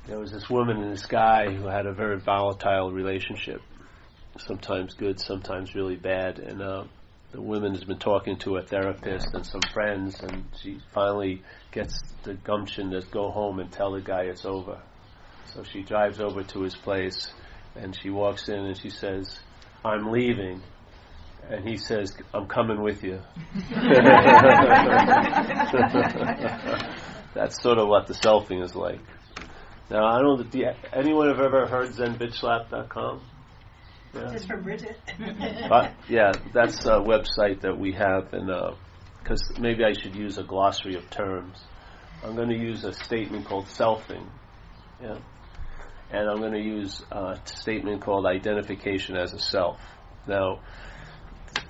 There was this woman and this guy who had a very volatile relationship, sometimes good, sometimes really bad, and the woman has been talking to a therapist and some friends, and she finally gets the gumption to go home and tell the guy it's over. So she drives over to his place, and she walks in and she says, "I'm leaving." And he says, "I'm coming with you." That's sort of what the selfing is like. Now, I don't know, anyone have ever heard ZenBitchSlap.com? Yeah. Just for Bridget. Yeah, that's a website that we have, and because maybe I should use a glossary of terms. I'm going to use a statement called selfing, yeah, and I'm going to use a statement called identification as a self. Now,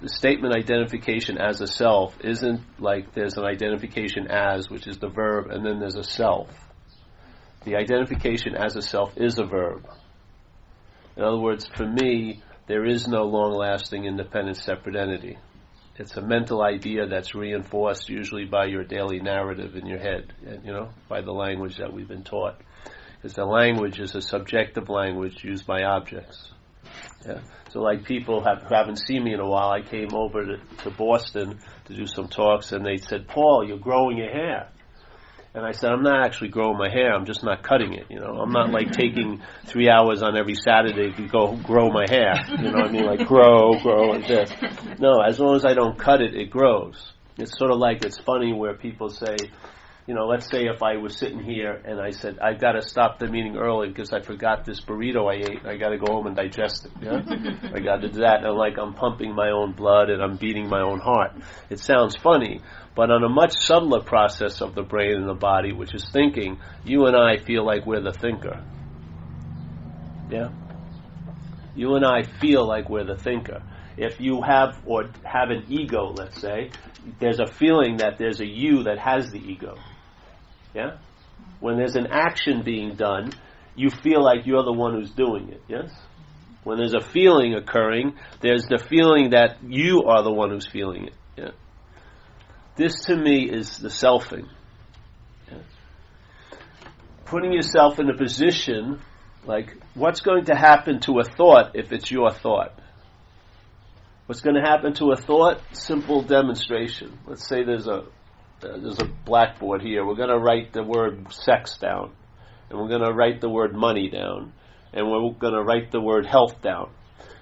the statement identification as a self isn't like there's an identification as, which is the verb, and then there's a self. The identification as a self is a verb. In other words, for me, there is no long-lasting, independent, separate entity. It's a mental idea that's reinforced usually by your daily narrative in your head, by the language that we've been taught. Because the language is a subjective language used by objects. Yeah. So like people who haven't seen me in a while, I came over to Boston to do some talks, and they said, "Paul, you're growing your hair." And I said, "I'm not actually growing my hair, I'm just not cutting it, I'm not like taking 3 hours on every Saturday to go grow my hair, like grow like this. No, as long as I don't cut it, it grows. It's sort of like, it's funny where people say, let's say if I was sitting here and I said, "I've got to stop the meeting early because I forgot this burrito I ate, I got to go home and digest it, I got to do that," and like I'm pumping my own blood and I'm beating my own heart. It sounds funny, but on a much subtler process of the brain and the body, which is thinking, you and I feel like we're the thinker. Yeah? You and I feel like we're the thinker. If you have an ego, let's say, there's a feeling that there's a you that has the ego. Yeah? When there's an action being done, you feel like you're the one who's doing it. Yes? When there's a feeling occurring, there's the feeling that you are the one who's feeling it. Yeah? This to me is the selfing. Yeah? Putting yourself in a position, like, what's going to happen to a thought if it's your thought? What's going to happen to a thought? Simple demonstration. Let's say there's a blackboard here. We're going to write the word sex down, and we're going to write the word money down, and we're going to write the word health down.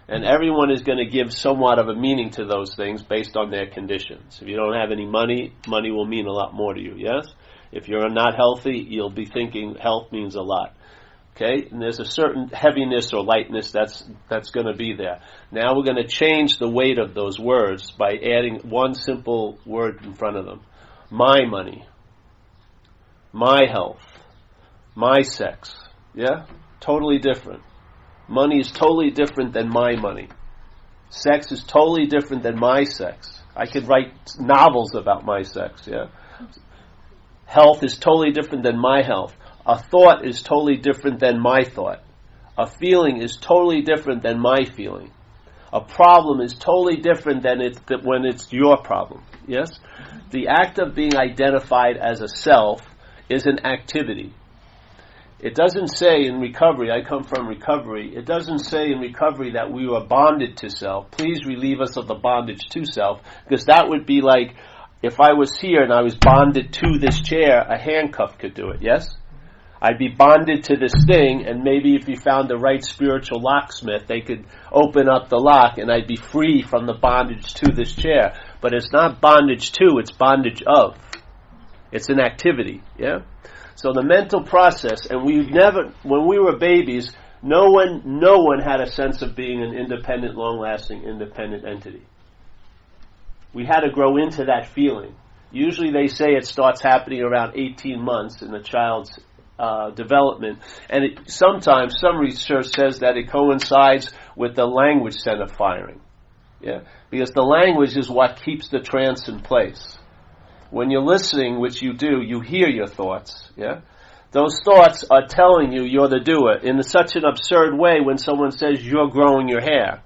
And everyone is going to give somewhat of a meaning to those things based on their conditions. If you don't have any money, money will mean a lot more to you, yes? If you're not healthy, you'll be thinking health means a lot. Okay? And there's a certain heaviness or lightness that's going to be there. Now we're going to change the weight of those words by adding one simple word in front of them. My money. My health. My sex. Yeah? Totally different. Money is totally different than my money. Sex is totally different than my sex. I could write novels about my sex, yeah? Health is totally different than my health. A thought is totally different than my thought. A feeling is totally different than my feeling. A problem is totally different than when it's your problem, yes? The act of being identified as a self is an activity. It doesn't say in recovery, I come from recovery, it doesn't say in recovery that we were bonded to self. Please relieve us of the bondage to self, because that would be like if I was here and I was bonded to this chair, a handcuff could do it, yes? I'd be bonded to this thing, and maybe if you found the right spiritual locksmith, they could open up the lock and I'd be free from the bondage to this chair. But it's not bondage to, it's bondage of. It's an activity, yeah? So the mental process, and when we were babies, no one had a sense of being an independent, long-lasting, independent entity. We had to grow into that feeling. Usually they say it starts happening around 18 months in the child's development, and sometimes some research says that it coincides with the language center firing. Yeah, because the language is what keeps the trance in place. When you're listening, which you do, you hear your thoughts, yeah? Those thoughts are telling you you're the doer in such an absurd way when someone says you're growing your hair.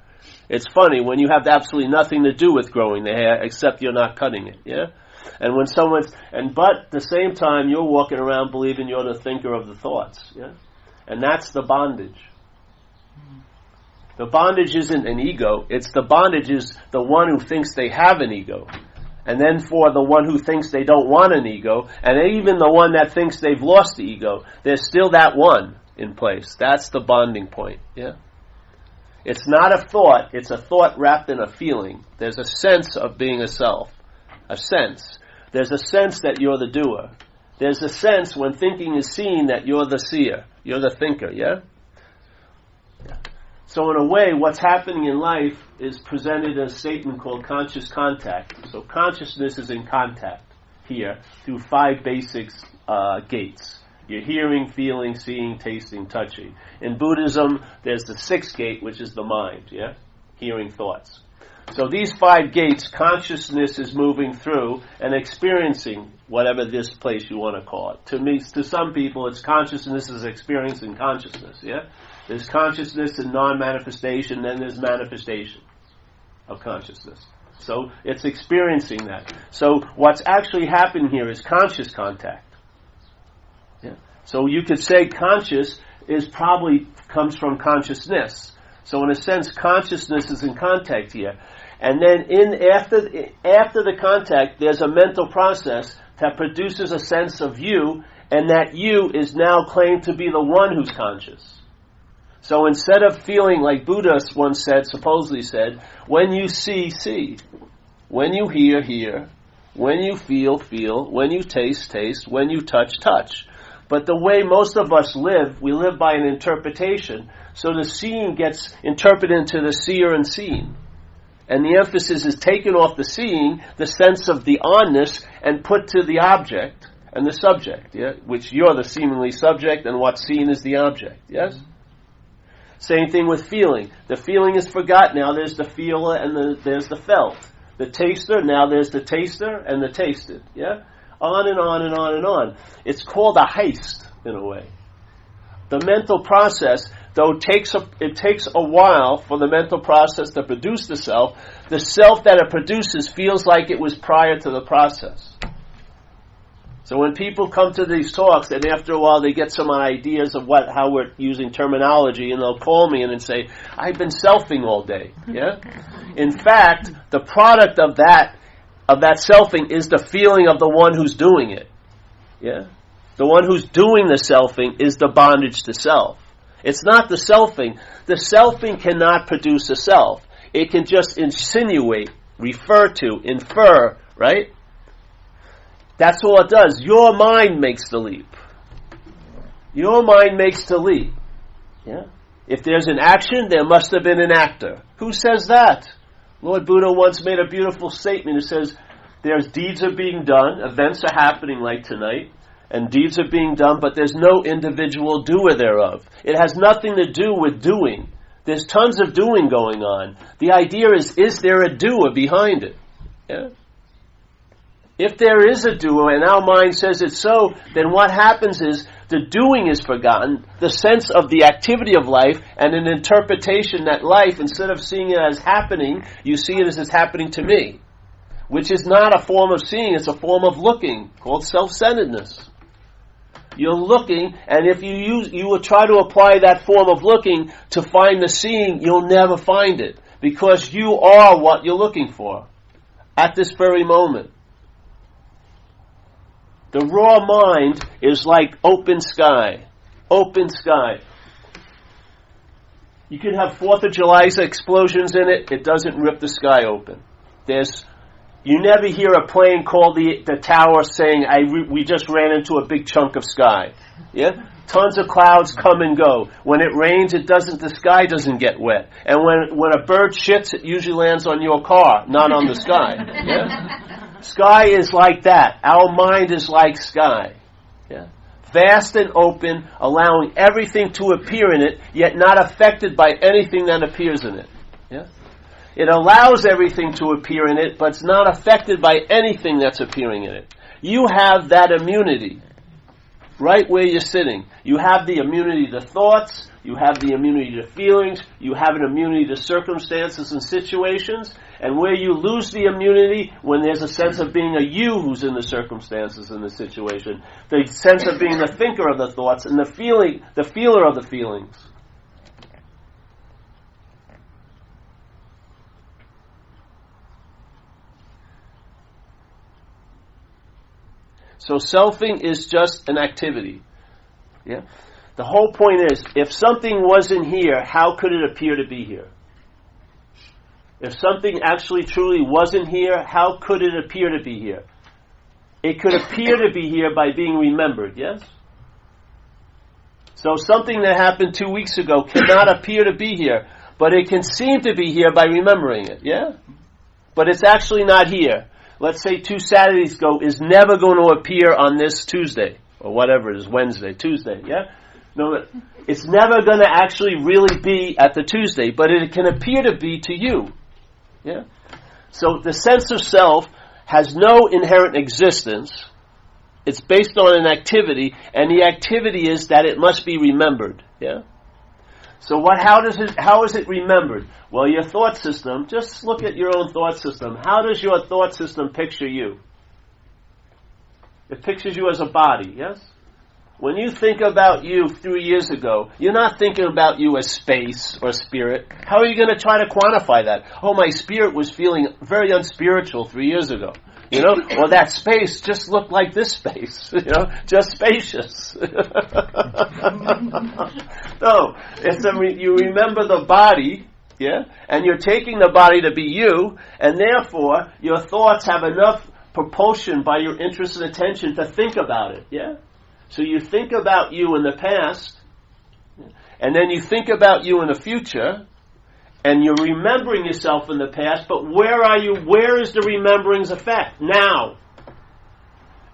It's funny when you have absolutely nothing to do with growing the hair except you're not cutting it, yeah? And but at the same time you're walking around believing you're the thinker of the thoughts, yeah? And that's the bondage. The bondage isn't an ego. It's the bondage is the one who thinks they have an ego. And then for the one who thinks they don't want an ego, and even the one that thinks they've lost the ego, there's still that one in place. That's the bonding point. Yeah. It's not a thought. It's a thought wrapped in a feeling. There's a sense of being a self. A sense. There's a sense that you're the doer. There's a sense when thinking is seen that you're the seer. You're the thinker, yeah? So in a way, what's happening in life is presented in a statement called conscious contact. So consciousness is in contact here through 5 basic gates. You're hearing, feeling, seeing, tasting, touching. In Buddhism, there's the 6th gate, which is the mind, yeah? Hearing thoughts. So these 5 gates, consciousness is moving through and experiencing whatever this place you want to call it. To some people, it's consciousness is experiencing consciousness, yeah? There's consciousness and non-manifestation, then there's manifestation of consciousness. So it's experiencing that. So what's actually happening here is conscious contact. Yeah? So you could say conscious is probably comes from consciousness. So in a sense, consciousness is in contact here. And then after the contact, there's a mental process that produces a sense of you, and that you is now claimed to be the one who's conscious. So instead of feeling like Buddha once said, supposedly said, when you see, see. When you hear, hear. When you feel, feel. When you taste, taste. When you touch, touch. But the way most of us live, we live by an interpretation. So the seeing gets interpreted into the seer and seen. And the emphasis is taken off the seeing, the sense of the onness, and put to the object and the subject, yeah? Which you're the seemingly subject, and what's seen is the object, yes? Same thing with feeling. The feeling is forgot. Now there's the feeler and there's the felt. The taster, now there's the taster and the tasted, yeah? On and on and on and on. It's called a heist, in a way. The mental process, though it takes a while for the mental process to produce the self that it produces feels like it was prior to the process. So when people come to these talks, and after a while they get some ideas of how we're using terminology, and they'll call me and say, I've been selfing all day. Yeah? In fact, the product of that selfing is the feeling of the one who's doing it. Yeah? The one who's doing the selfing is the bondage to self. It's not the selfing. The selfing cannot produce a self. It can just insinuate, refer to, infer, right? That's all it does. Your mind makes the leap. Your mind makes the leap. Yeah? If there's an action, there must have been an actor. Who says that? Lord Buddha once made a beautiful statement. It says, there's deeds are being done, events are happening like tonight, and deeds are being done, but there's no individual doer thereof. It has nothing to do with doing. There's tons of doing going on. The idea is there a doer behind it? Yeah? If there is a doer and our mind says it's so, then what happens is the doing is forgotten, the sense of the activity of life, and an interpretation that life, instead of seeing it as happening, you see it as it's happening to me. Which is not a form of seeing, it's a form of looking, called self-centeredness. You're looking, and if you will try to apply that form of looking to find the seeing, you'll never find it. Because you are what you're looking for at this very moment. The raw mind is like open sky. Open sky. You can have 4th of July explosions in it. It doesn't rip the sky open. You never hear a plane call the tower saying, we just ran into a big chunk of sky. Yeah? Tons of clouds come and go. When it rains, the sky doesn't get wet. And when a bird shits, it usually lands on your car, not on the sky. Yeah? Sky is like that. Our mind is like sky. Yeah? Vast and open, allowing everything to appear in it, yet not affected by anything that appears in it. Yeah? It allows everything to appear in it, but it's not affected by anything that's appearing in it. You have that immunity. right where you're sitting. You have the immunity to thoughts, you have the immunity to feelings, you have an immunity to circumstances and situations, and where you lose the immunity, when there's a sense of being a you who's in the circumstances and the situation, the sense of being the thinker of the thoughts and the feeler of the feelings. So selfing is just an activity. Yeah? The whole point is, if something wasn't here, how could it appear to be here? If something actually truly wasn't here, how could it appear to be here? It could appear to be here by being remembered, yes? So something that happened 2 weeks ago cannot appear to be here, but it can seem to be here by remembering it, yeah? But it's actually not here. Let's say 2 Saturdays ago is never going to appear on this Tuesday, or whatever it is, Wednesday, Tuesday, yeah? No, it's never going to actually really be at the Tuesday, but it can appear to be to you, yeah? So the sense of self has no inherent existence. It's based on an activity, and the activity is that it must be remembered, yeah? So how is it remembered? Well, your thought system, just look at your own thought system. How does your thought system picture you? It pictures you as a body, yes? When you think about you 3 years ago, you're not thinking about you as space or spirit. How are you going to try to quantify that? Oh, my spirit was feeling very unspiritual 3 years ago. You know, or that space just looked like this space, you know, just spacious. No, you remember the body, yeah, and you're taking the body to be you, and therefore your thoughts have enough propulsion by your interest and attention to think about it, yeah? So you think about you in the past, and then you think about you in the future, and you're remembering yourself in the past, but where are you? Where is the remembering's effect? Now.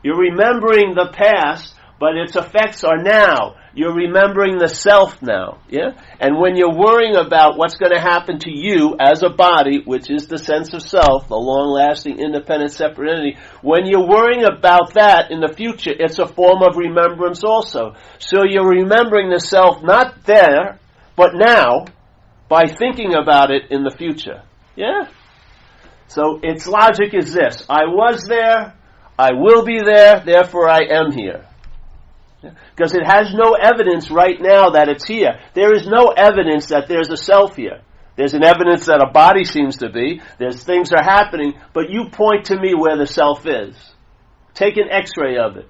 You're remembering the past, but its effects are now. You're remembering the self now. Yeah? And when you're worrying about what's going to happen to you as a body, which is the sense of self, the long-lasting, independent, separate entity, when you're worrying about that in the future, it's a form of remembrance also. So you're remembering the self not there, but now, by thinking about it in the future. Yeah? So its logic is this. I was there, I will be there, therefore I am here. Because it has no evidence right now that it's here. There is no evidence that there's a self here. There's an evidence that a body seems to be. There's things are happening, but you point to me where the self is. Take an x-ray of it.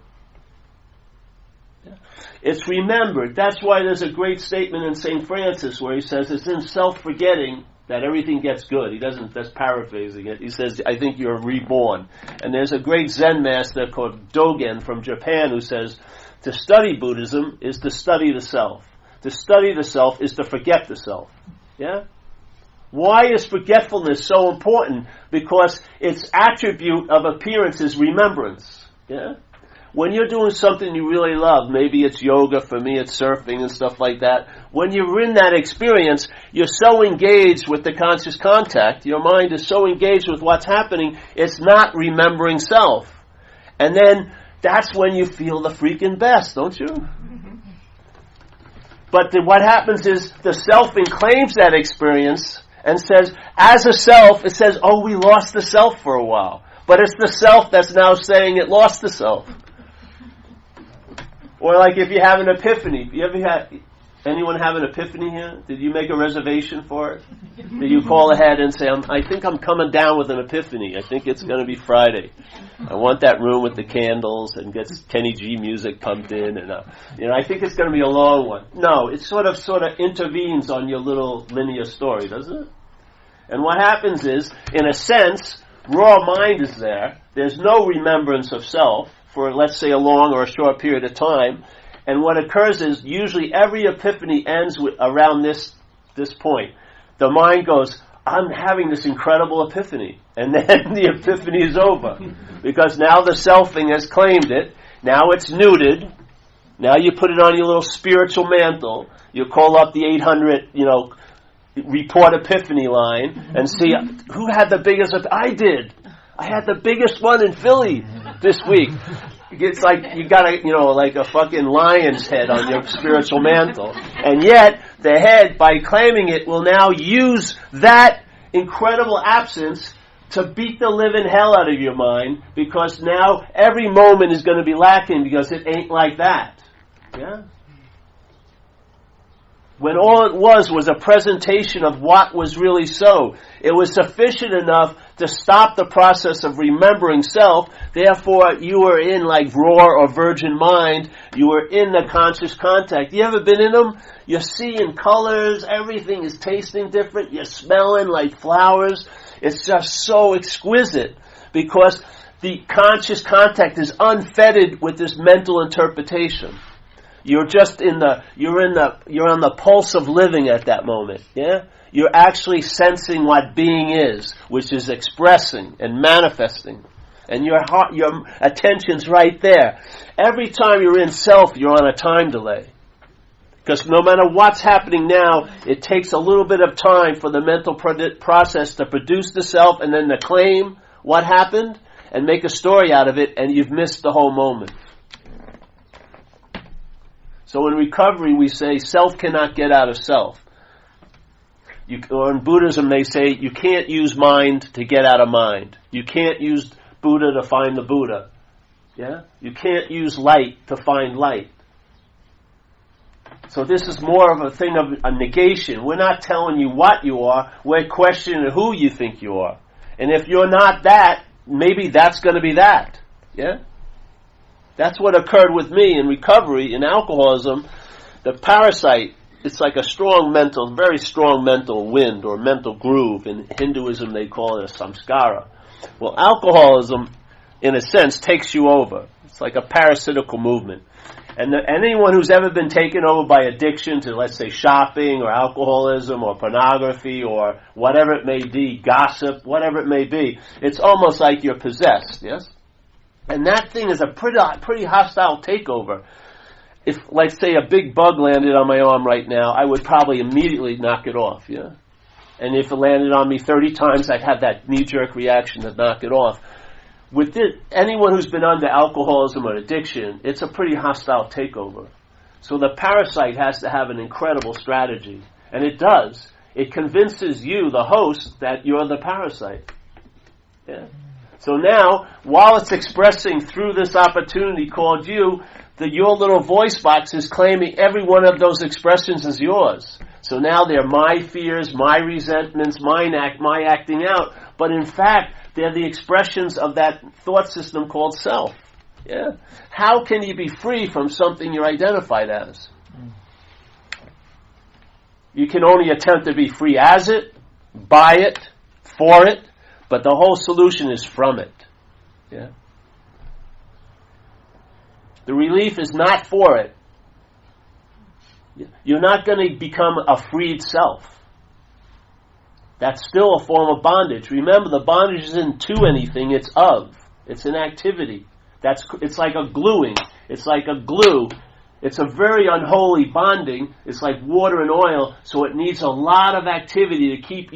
It's remembered. That's why there's a great statement in St. Francis where he says it's in self-forgetting that everything gets good. He doesn't, that's paraphrasing it. He says, I think you're reborn. And there's a great Zen master called Dogen from Japan who says, to study Buddhism is to study the self. To study the self is to forget the self. Yeah? Why is forgetfulness so important? Because its attribute of appearance is remembrance. Yeah? When you're doing something you really love, maybe it's yoga, for me it's surfing and stuff like that, when you're in that experience, you're so engaged with the conscious contact, your mind is so engaged with what's happening, it's not remembering self. And then that's when you feel the freaking best, don't you? But what happens is the self claims that experience and says, as a self, it says, oh, we lost the self for a while. But it's the self that's now saying it lost the self. Or like if you have an epiphany. You ever had anyone have an epiphany here? Did you make a reservation for it? Did you call ahead and say, I think I'm coming down with an epiphany. I think it's going to be Friday. I want that room with the candles and get Kenny G music pumped in. And I think it's going to be a long one. No, it sort of intervenes on your little linear story, doesn't it? And what happens is, in a sense, raw mind is there. There's no remembrance of self for, let's say, a long or a short period of time. And what occurs is, usually every epiphany ends around this point. The mind goes, I'm having this incredible epiphany. And then the epiphany is over. Because now the selfing has claimed it. Now it's neutered. Now you put it on your little spiritual mantle. You call up the 800, report epiphany line and see who had the biggest. I did. I had the biggest one in Philly this week. It's like you got like a fucking lion's head on your spiritual mantle. And yet, the head, by claiming it, will now use that incredible absence to beat the living hell out of your mind, because now every moment is going to be lacking because it ain't like that. Yeah? When all it was a presentation of what was really so. It was sufficient enough to stop the process of remembering self. Therefore, you were in like raw or virgin mind. You were in the conscious contact. You ever been in them? You're seeing colors. Everything is tasting different. You're smelling like flowers. It's just so exquisite because the conscious contact is unfettered with this mental interpretation. You're just you're on the pulse of living at that moment. Yeah? You're actually sensing what being is, which is expressing and manifesting. And your attention's right there. Every time you're in self, you're on a time delay. Because no matter what's happening now, it takes a little bit of time for the mental process to produce the self and then to claim what happened and make a story out of it, and you've missed the whole moment. So in recovery, we say self cannot get out of self. Or in Buddhism, they say you can't use mind to get out of mind. You can't use Buddha to find the Buddha. Yeah? You can't use light to find light. So this is more of a thing of a negation. We're not telling you what you are. We're questioning who you think you are. And if you're not that, maybe that's going to be that. Yeah? That's what occurred with me in recovery, in alcoholism. The parasite, it's like a very strong mental wind or mental groove. In Hinduism, they call it a samskara. Well, alcoholism, in a sense, takes you over. It's like a parasitical movement. And anyone who's ever been taken over by addiction to, let's say, shopping or alcoholism or pornography or whatever it may be, gossip, whatever it may be, it's almost like you're possessed, yes? And that thing is a pretty hostile takeover. If, let's say, a big bug landed on my arm right now, I would probably immediately knock it off, yeah? And if it landed on me 30 times, I'd have that knee-jerk reaction to knock it off. With anyone who's been under alcoholism or addiction, it's a pretty hostile takeover. So the parasite has to have an incredible strategy. And it does. It convinces you, the host, that you're the parasite. Yeah? So now, while it's expressing through this opportunity called you, your little voice box is claiming every one of those expressions is yours. So now they're my fears, my resentments, my acting out. But in fact, they're the expressions of that thought system called self. Yeah? How can you be free from something you're identified as? You can only attempt to be free as it, by it, for it, but the whole solution is from it. Yeah? The relief is not for it. You're not going to become a freed self. That's still a form of bondage. Remember, the bondage isn't to anything, it's of. It's an activity. It's like a gluing. It's like a glue. It's a very unholy bonding. It's like water and oil, so it needs a lot of activity to keep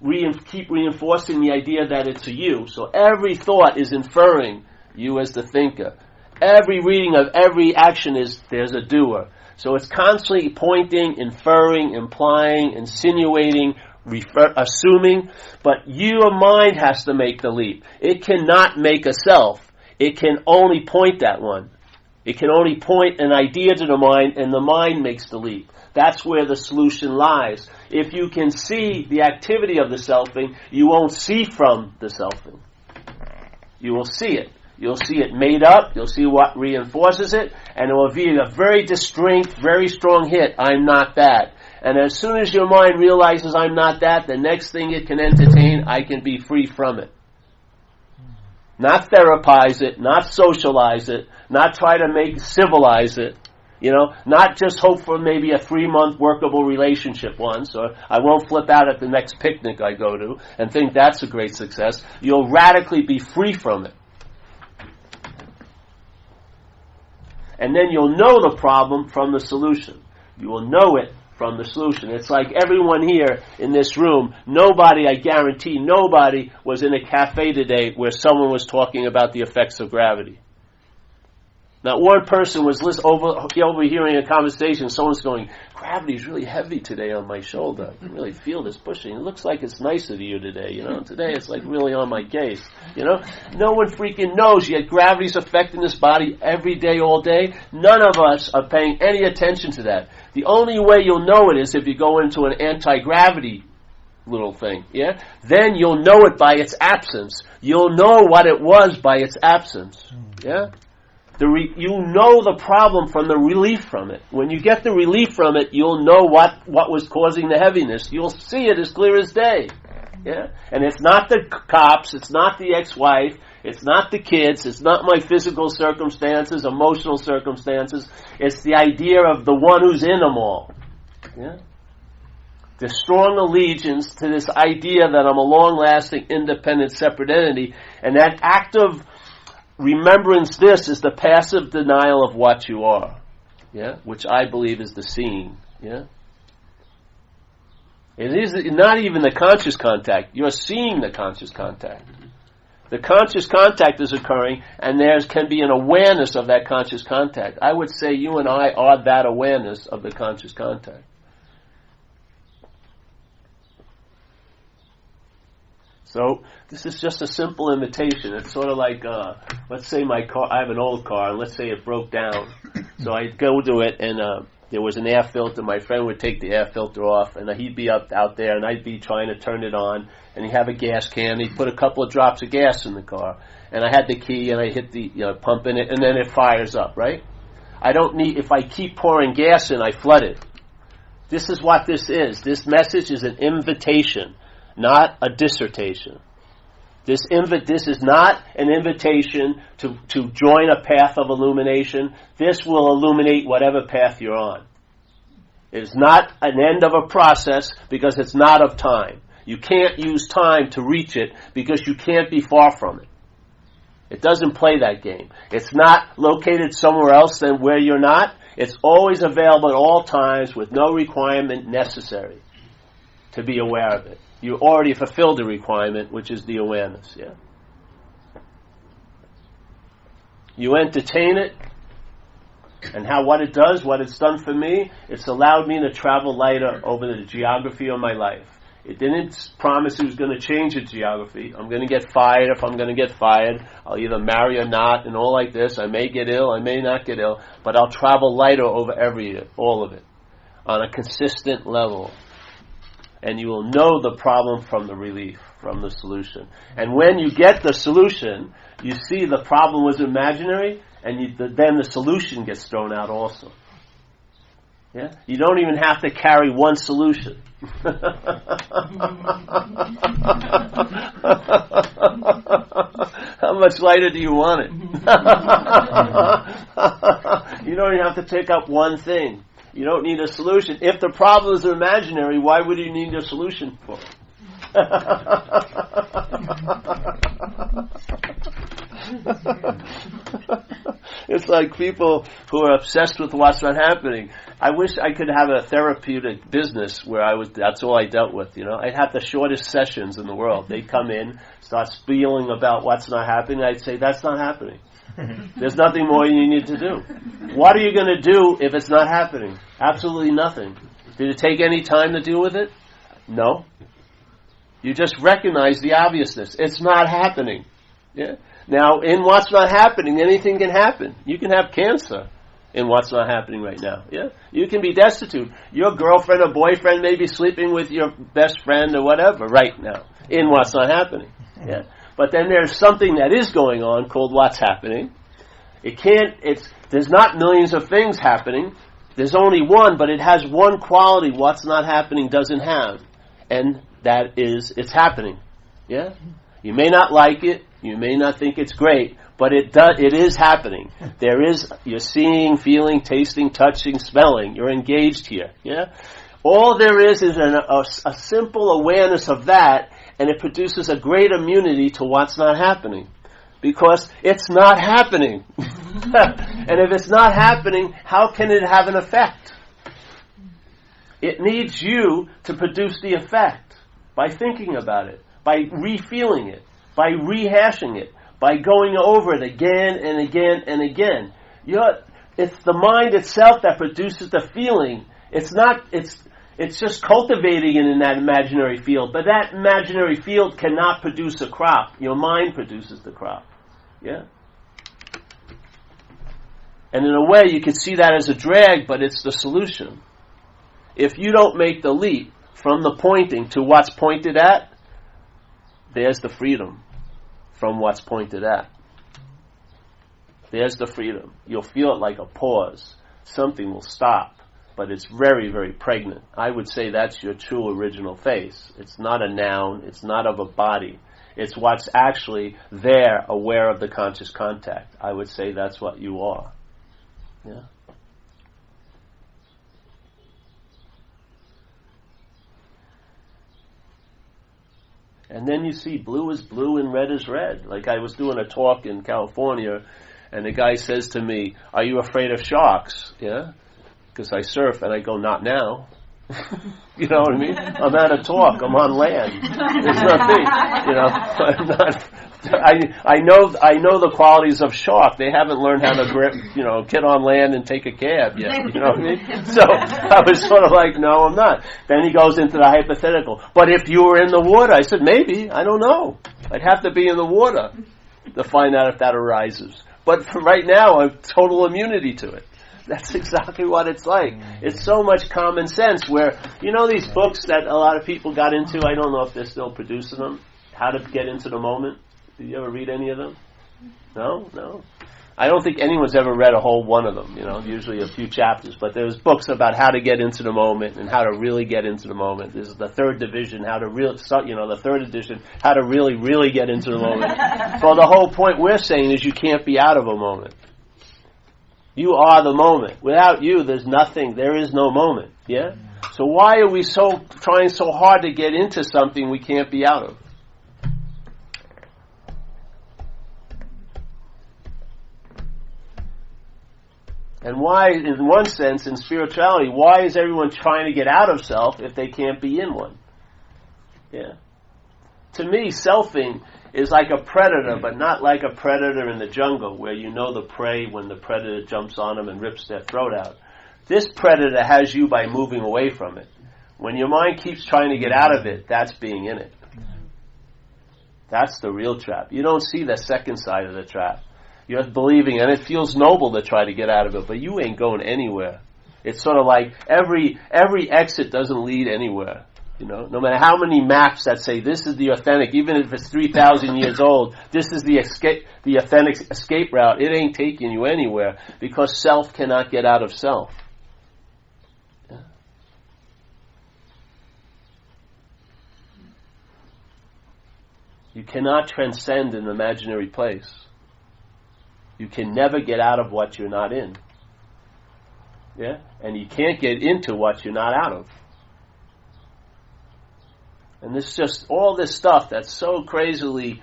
reinforcing the idea that it's a you. So every thought is inferring you as the thinker. Every reading of every action there's a doer. So it's constantly pointing, inferring, implying, insinuating, assuming, but your mind has to make the leap. It cannot make a self. It can only point that one. It can only point an idea to the mind, and the mind makes the leap. That's where the solution lies. If you can see the activity of the selfing, you won't see from the selfing. You will see it. You'll see it made up, you'll see what reinforces it, and it will be a very distinct, very strong hit, I'm not that. And as soon as your mind realizes I'm not that, the next thing it can entertain, I can be free from it. Not therapize it, not socialize it, not try to civilize it, not just hope for maybe a 3-month workable relationship once, or I won't flip out at the next picnic I go to and think that's a great success. You'll radically be free from it. And then you'll know the problem from the solution. You will know it from the solution. It's like everyone here in this room, I guarantee nobody was in a cafe today where someone was talking about the effects of gravity. Not one person was overhearing a conversation. Someone's going, gravity's really heavy today on my shoulder. I can really feel this pushing. It looks like it's nicer to you today, you know. Today it's like really on my case, you know. No one freaking knows yet gravity's affecting this body every day, all day. None of us are paying any attention to that. The only way you'll know it is if you go into an anti-gravity little thing, yeah? Then you'll know it by its absence. You'll know what it was by its absence, yeah? You know the problem from the relief from it. When you get the relief from it, you'll know what was causing the heaviness. You'll see it as clear as day. Yeah? And it's not the cops, it's not the ex-wife, it's not the kids, it's not my physical circumstances, emotional circumstances. It's the idea of the one who's in them all. Yeah? The strong allegiance to this idea that I'm a long-lasting, independent, separate entity, and that act of remembrance, this is the passive denial of what you are, yeah, which I believe is the seeing, yeah. It is not even the conscious contact. You're seeing the conscious contact. The conscious contact is occurring, and there can be an awareness of that conscious contact. I would say you and I are that awareness of the conscious contact. So this is just a simple invitation. It's sort of like, let's say my car, I have an old car, and let's say it broke down. So I'd go to it, and there was an air filter. My friend would take the air filter off, and he'd be out there, and I'd be trying to turn it on, and he'd have a gas can. He'd put a couple of drops of gas in the car, and I had the key, and I hit the pump in it, and then it fires up, right? I don't need, if I keep pouring gas in, I flood it. This is what this is. This message is an invitation, not a dissertation. This is not an invitation to join a path of illumination. This will illuminate whatever path you're on. It is not an end of a process because it's not of time. You can't use time to reach it because you can't be far from it. It doesn't play that game. It's not located somewhere else than where you're not. It's always available at all times with no requirement necessary to be aware of it. You already fulfilled the requirement, which is the awareness, yeah? You entertain it, and what it does, what it's done for me, it's allowed me to travel lighter over the geography of my life. It didn't promise it was going to change the geography. I'm going to get fired if I'm going to get fired. I'll either marry or not, and all like this. I may get ill, I may not get ill, but I'll travel lighter over all of it, on a consistent level. And you will know the problem from the relief, from the solution. And when you get the solution, you see the problem was imaginary, and then the solution gets thrown out also. Yeah? You don't even have to carry one solution. How much lighter do you want it? You don't even have to pick up one thing. You don't need a solution. If the problem is imaginary, why would you need a solution for it? It's like people who are obsessed with what's not happening. I wish I could have a therapeutic business where that's all I dealt with, you know. I'd have the shortest sessions in the world. They'd come in, start spieling about what's not happening. I'd say, that's not happening. There's nothing more you need to do. What are you going to do if it's not happening? Absolutely nothing. Did it take any time to deal with it? No. You just recognize the obviousness. It's not happening. Yeah. Now, in what's not happening, anything can happen. You can have cancer in what's not happening right now. Yeah. You can be destitute. Your girlfriend or boyfriend may be sleeping with your best friend or whatever right now in what's not happening. Yeah. But then there's something that is going on called what's happening. There's not millions of things happening. There's only one, but it has one quality what's not happening doesn't have. And that is, it's happening. Yeah? You may not like it, you may not think it's great, but it is happening. You're seeing, feeling, tasting, touching, smelling. You're engaged here. Yeah? All there is a simple awareness of that, and it produces a great immunity to what's not happening. Because it's not happening. And if it's not happening, how can it have an effect? It needs you to produce the effect by thinking about it, by re-feeling it, by rehashing it, by going over it again and again and again. It's the mind itself that produces the feeling. It's just cultivating it in that imaginary field. But that imaginary field cannot produce a crop. Your mind produces the crop. Yeah? And in a way, you could see that as a drag, but it's the solution. If you don't make the leap from the pointing to what's pointed at, there's the freedom from what's pointed at. There's the freedom. You'll feel it like a pause. Something will stop, but it's very, very pregnant. I would say that's your true original face. It's not a noun. It's not of a body. It's what's actually there, aware of the conscious contact. I would say that's what you are. Yeah. And then you see blue is blue and red is red. Like I was doing a talk in California, and the guy says to me, "Are you afraid of sharks?" Yeah, because I surf, and I go, "Not now." You know what I mean? I'm at a talk. I'm on land. There's nothing. You know, I'm not. I know the qualities of shark. They haven't learned how to get on land and take a cab yet. You know what I mean? So I was sort of like, no, I'm not. Then he goes into the hypothetical. But if you were in the water, I said, maybe. I don't know. I'd have to be in the water to find out if that arises. But for right now, I have total immunity to it. That's exactly what it's like. It's so much common sense where, these books that a lot of people got into, I don't know if they're still producing them, How to Get Into the Moment. Did you ever read any of them? No. I don't think anyone's ever read a whole one of them, usually a few chapters, but there's books about how to get into the moment and how to really get into the moment. This is the third division, the third edition, how to really, really get into the moment. So the whole point we're saying is you can't be out of a moment. You are the moment. Without you, there's nothing, there is no moment. Yeah? So why are we trying so hard to get into something we can't be out of? And why, in one sense, in spirituality, why is everyone trying to get out of self if they can't be in one? Yeah. To me, selfing is like a predator, but not like a predator in the jungle where you know the prey when the predator jumps on them and rips their throat out. This predator has you by moving away from it. When your mind keeps trying to get out of it, that's being in it. That's the real trap. You don't see the second side of the trap. You're believing, and it feels noble to try to get out of it, but you ain't going anywhere. It's sort of like every exit doesn't lead anywhere. No matter how many maps that say this is the authentic, even if it's 3,000 years old, this is the authentic escape route, it ain't taking you anywhere because self cannot get out of self. Yeah. You cannot transcend an imaginary place. You can never get out of what you're not in. Yeah? And you can't get into what you're not out of. And this just, all this stuff that's so crazily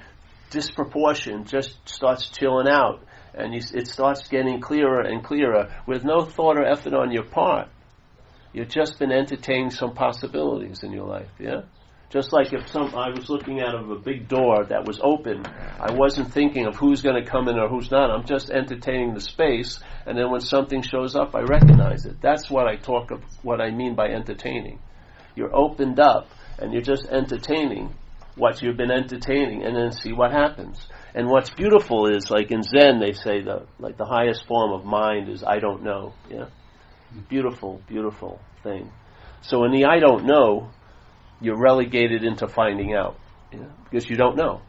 disproportioned just starts chilling out. And it starts getting clearer and clearer with no thought or effort on your part. You've just been entertaining some possibilities in your life, yeah? Just like if I was looking out of a big door that was open, I wasn't thinking of who's going to come in or who's not. I'm just entertaining the space, and then when something shows up, I recognize it. That's what what I mean by entertaining. You're opened up, and you're just entertaining what you've been entertaining, and then see what happens. And what's beautiful is, like in Zen, they say the highest form of mind is I don't know. Yeah, beautiful, beautiful thing. So in the I don't know, you're relegated into finding out, because you don't know.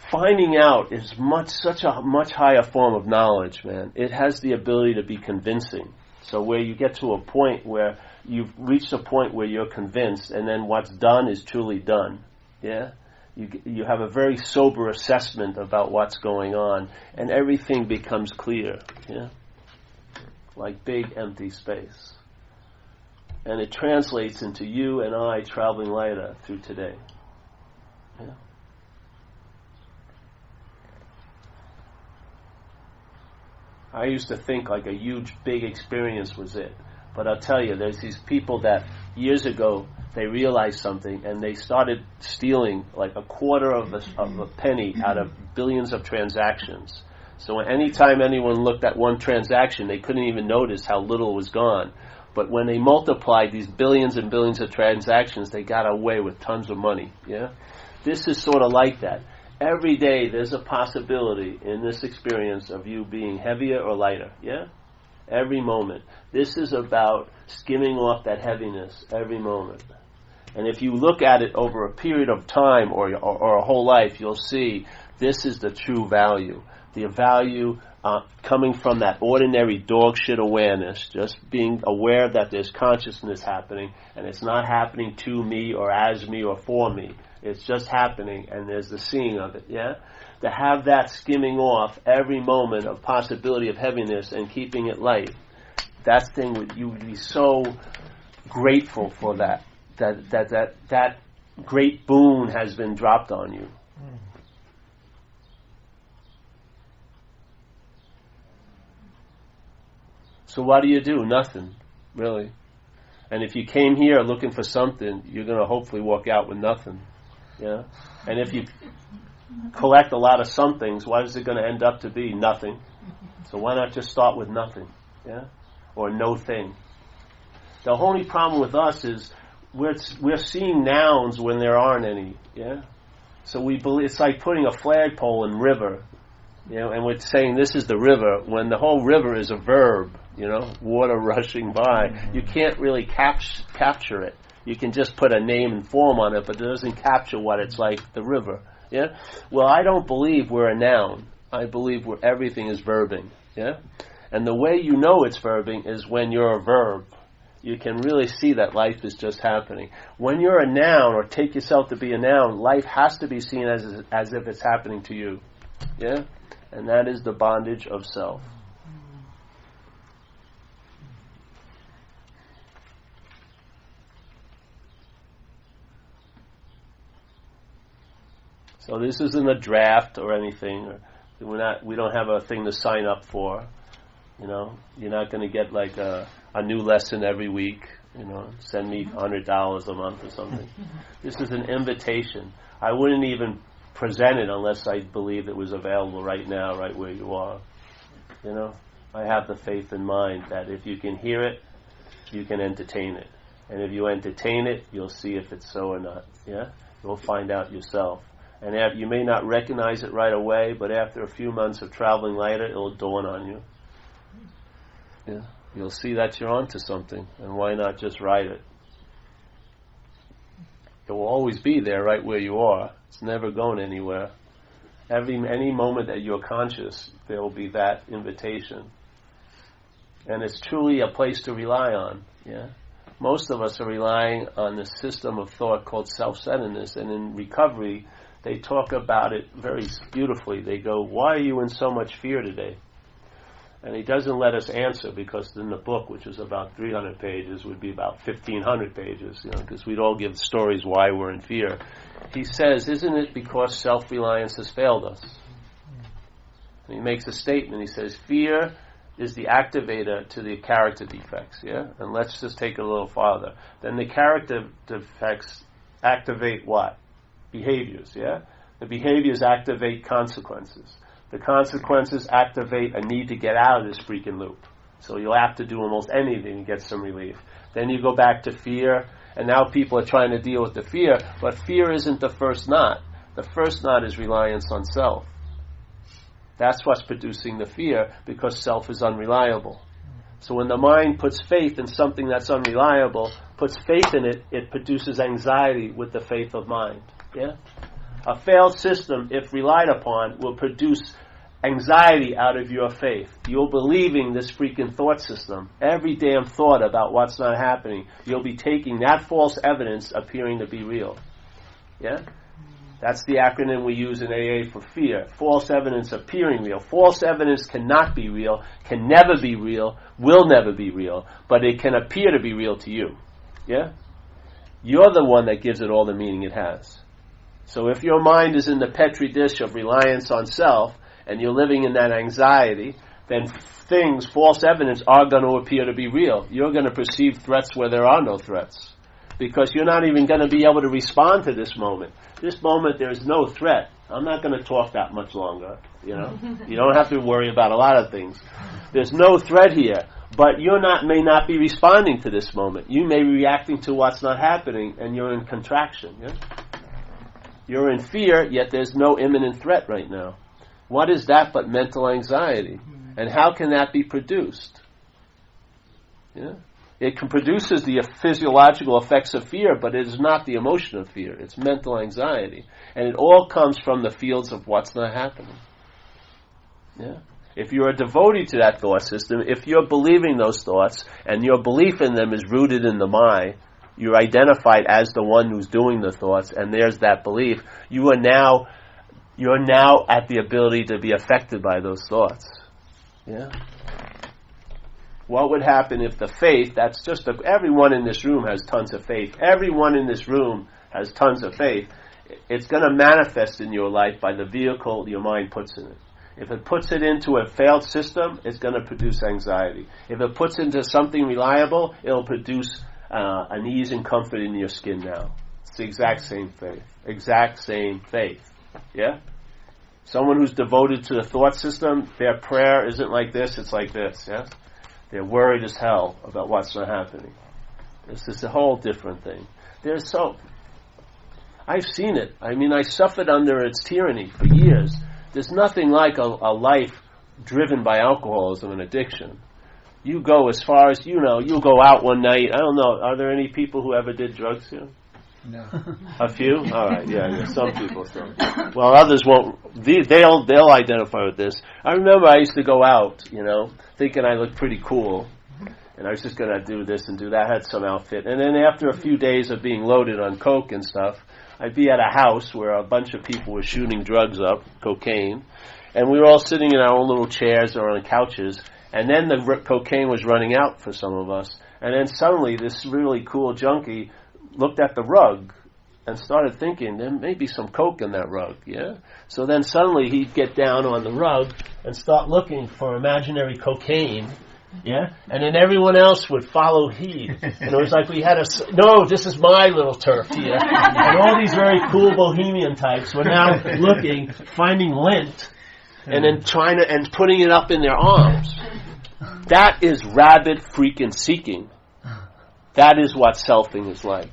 Finding out is such a much higher form of knowledge, man. It has the ability to be convincing. So where you get to a point where you've reached a point where you're convinced, and then what's done is truly done. Yeah, you have a very sober assessment about what's going on, and everything becomes clear. Yeah, like big empty space. And it translates into you and I traveling lighter through today. Yeah. I used to think like a huge, big experience was it. But I'll tell you, there's these people that years ago, they realized something and they started stealing like a quarter of a penny out of billions of transactions. So anytime anyone looked at one transaction, they couldn't even notice how little was gone. But when they multiplied these billions and billions of transactions, they got away with tons of money. Yeah, this is sort of like that. Every day there's a possibility in this experience of you being heavier or lighter. Yeah, every moment. This is about skimming off that heaviness every moment. And if you look at it over a period of time or a whole life, you'll see this is the true value. The value coming from that ordinary dog shit awareness, just being aware that there's consciousness happening, and it's not happening to me or as me or for me. It's just happening, and there's the seeing of it, yeah? To have that skimming off every moment of possibility of heaviness and keeping it light, that thing, you would be so grateful for that great boon has been dropped on you. So what do? Nothing, really. And if you came here looking for something, you're going to hopefully walk out with nothing. Yeah. And if you collect a lot of somethings, what is it going to end up to be? Nothing. So why not just start with nothing? Yeah. Or no thing. The only problem with us is we're seeing nouns when there aren't any. Yeah. So we believe it's like putting a flagpole in river. You know, and we're saying this is the river when the whole river is a verb, you know, water rushing by. You can't really capture it. You can just put a name and form on it, but it doesn't capture what it's like, the river. Yeah? Well, I don't believe we're a noun. I believe everything is verbing. Yeah? And the way you know it's verbing is when you're a verb. You can really see that life is just happening. When you're a noun, or take yourself to be a noun, life has to be seen as if it's happening to you. Yeah? And that is the bondage of self. So this isn't a draft or anything. We don't have a thing to sign up for. You know, you're not going to get like a new lesson every week. You know, send me $100 a month or something. This is an invitation. I wouldn't even present it unless I believed it was available right now, right where you are. You know, I have the faith in mind that if you can hear it, you can entertain it. And if you entertain it, you'll see if it's so or not. Yeah? You'll find out yourself. And you may not recognize it right away, but after a few months of traveling lighter, it'll dawn on you. Yeah? You'll see that you're onto something, and why not just ride it? It will always be there right where you are. It's never going anywhere. Any moment that you're conscious, there will be that invitation. And it's truly a place to rely on. Yeah? Most of us are relying on the system of thought called self-centeredness, and in recovery, they talk about it very beautifully. They go, why are you in so much fear today? And he doesn't let us answer, because in the book, which is about 300 pages, would be about 1,500 pages, you know, because we'd all give stories why we're in fear. He says, isn't it because self-reliance has failed us? And he makes a statement. He says, fear is the activator to the character defects, yeah? And let's just take it a little farther. Then the character defects activate what? Behaviors, yeah? The behaviors activate consequences. The consequences activate a need to get out of this freaking loop. So you'll have to do almost anything to get some relief. Then you go back to fear, and now people are trying to deal with the fear, but fear isn't the first knot. The first knot is reliance on self. That's what's producing the fear, because self is unreliable. So when the mind puts faith in something that's unreliable, puts faith in it, it produces anxiety with the faith of mind. Yeah? A failed system, if relied upon, will produce anxiety out of your faith. You're believing this freaking thought system. Every damn thought about what's not happening, you'll be taking that false evidence appearing to be real. Yeah? That's the acronym we use in AA for fear. False evidence appearing real. False evidence cannot be real, can never be real, will never be real, but it can appear to be real to you. Yeah? You're the one that gives it all the meaning it has. So if your mind is in the petri dish of reliance on self, and you're living in that anxiety, then things, false evidence, are going to appear to be real. You're going to perceive threats where there are no threats. Because you're not even going to be able to respond to this moment. This moment, there is no threat. I'm not going to talk that much longer, you know. You don't have to worry about a lot of things. There's no threat here, but may not be responding to this moment. You may be reacting to what's not happening, and you're in contraction, yeah? You're in fear, yet there's no imminent threat right now. What is that but mental anxiety? And how can that be produced? Yeah? It produces the physiological effects of fear, but it is not the emotion of fear. It's mental anxiety. And it all comes from the fields of what's not happening. Yeah? If you're a devotee to that thought system, if you're believing those thoughts, and your belief in them is rooted in the mind, you're identified as the one who's doing the thoughts, and there's that belief, you're now at the ability to be affected by those thoughts. Yeah? What would happen if the faith, everyone in this room has tons of faith. Everyone in this room has tons of faith. It's going to manifest in your life by the vehicle your mind puts in it. If it puts it into a failed system, it's going to produce anxiety. If it puts it into something reliable, it'll produce an ease and comfort in your skin now. It's the exact same faith. Exact same faith. Yeah? Someone who's devoted to the thought system, their prayer isn't like this, it's like this. Yeah? They're worried as hell about what's not happening. This is a whole different thing. I've seen it. I mean, I suffered under its tyranny for years. There's nothing like a life driven by alcoholism and addiction. You go as far as, you'll go out one night. I don't know, are there any people who ever did drugs here? No. A few? All right, yeah, some people still. Well, others won't. They'll identify with this. I remember I used to go out, thinking I looked pretty cool, and I was just going to do this and do that. I had some outfit. And then after a few days of being loaded on coke and stuff, I'd be at a house where a bunch of people were shooting drugs up, cocaine, and we were all sitting in our own little chairs or on couches, and then the cocaine was running out for some of us. And then suddenly this really cool junkie looked at the rug and started thinking there may be some coke in that rug, yeah? So then suddenly he'd get down on the rug and start looking for imaginary cocaine, yeah? And then everyone else would follow heed. And it was like we had no, this is my little turf here. And all these very cool bohemian types were now looking, finding lint, and then and putting it up in their arms. That is rabid freaking seeking. That is what selfing is like.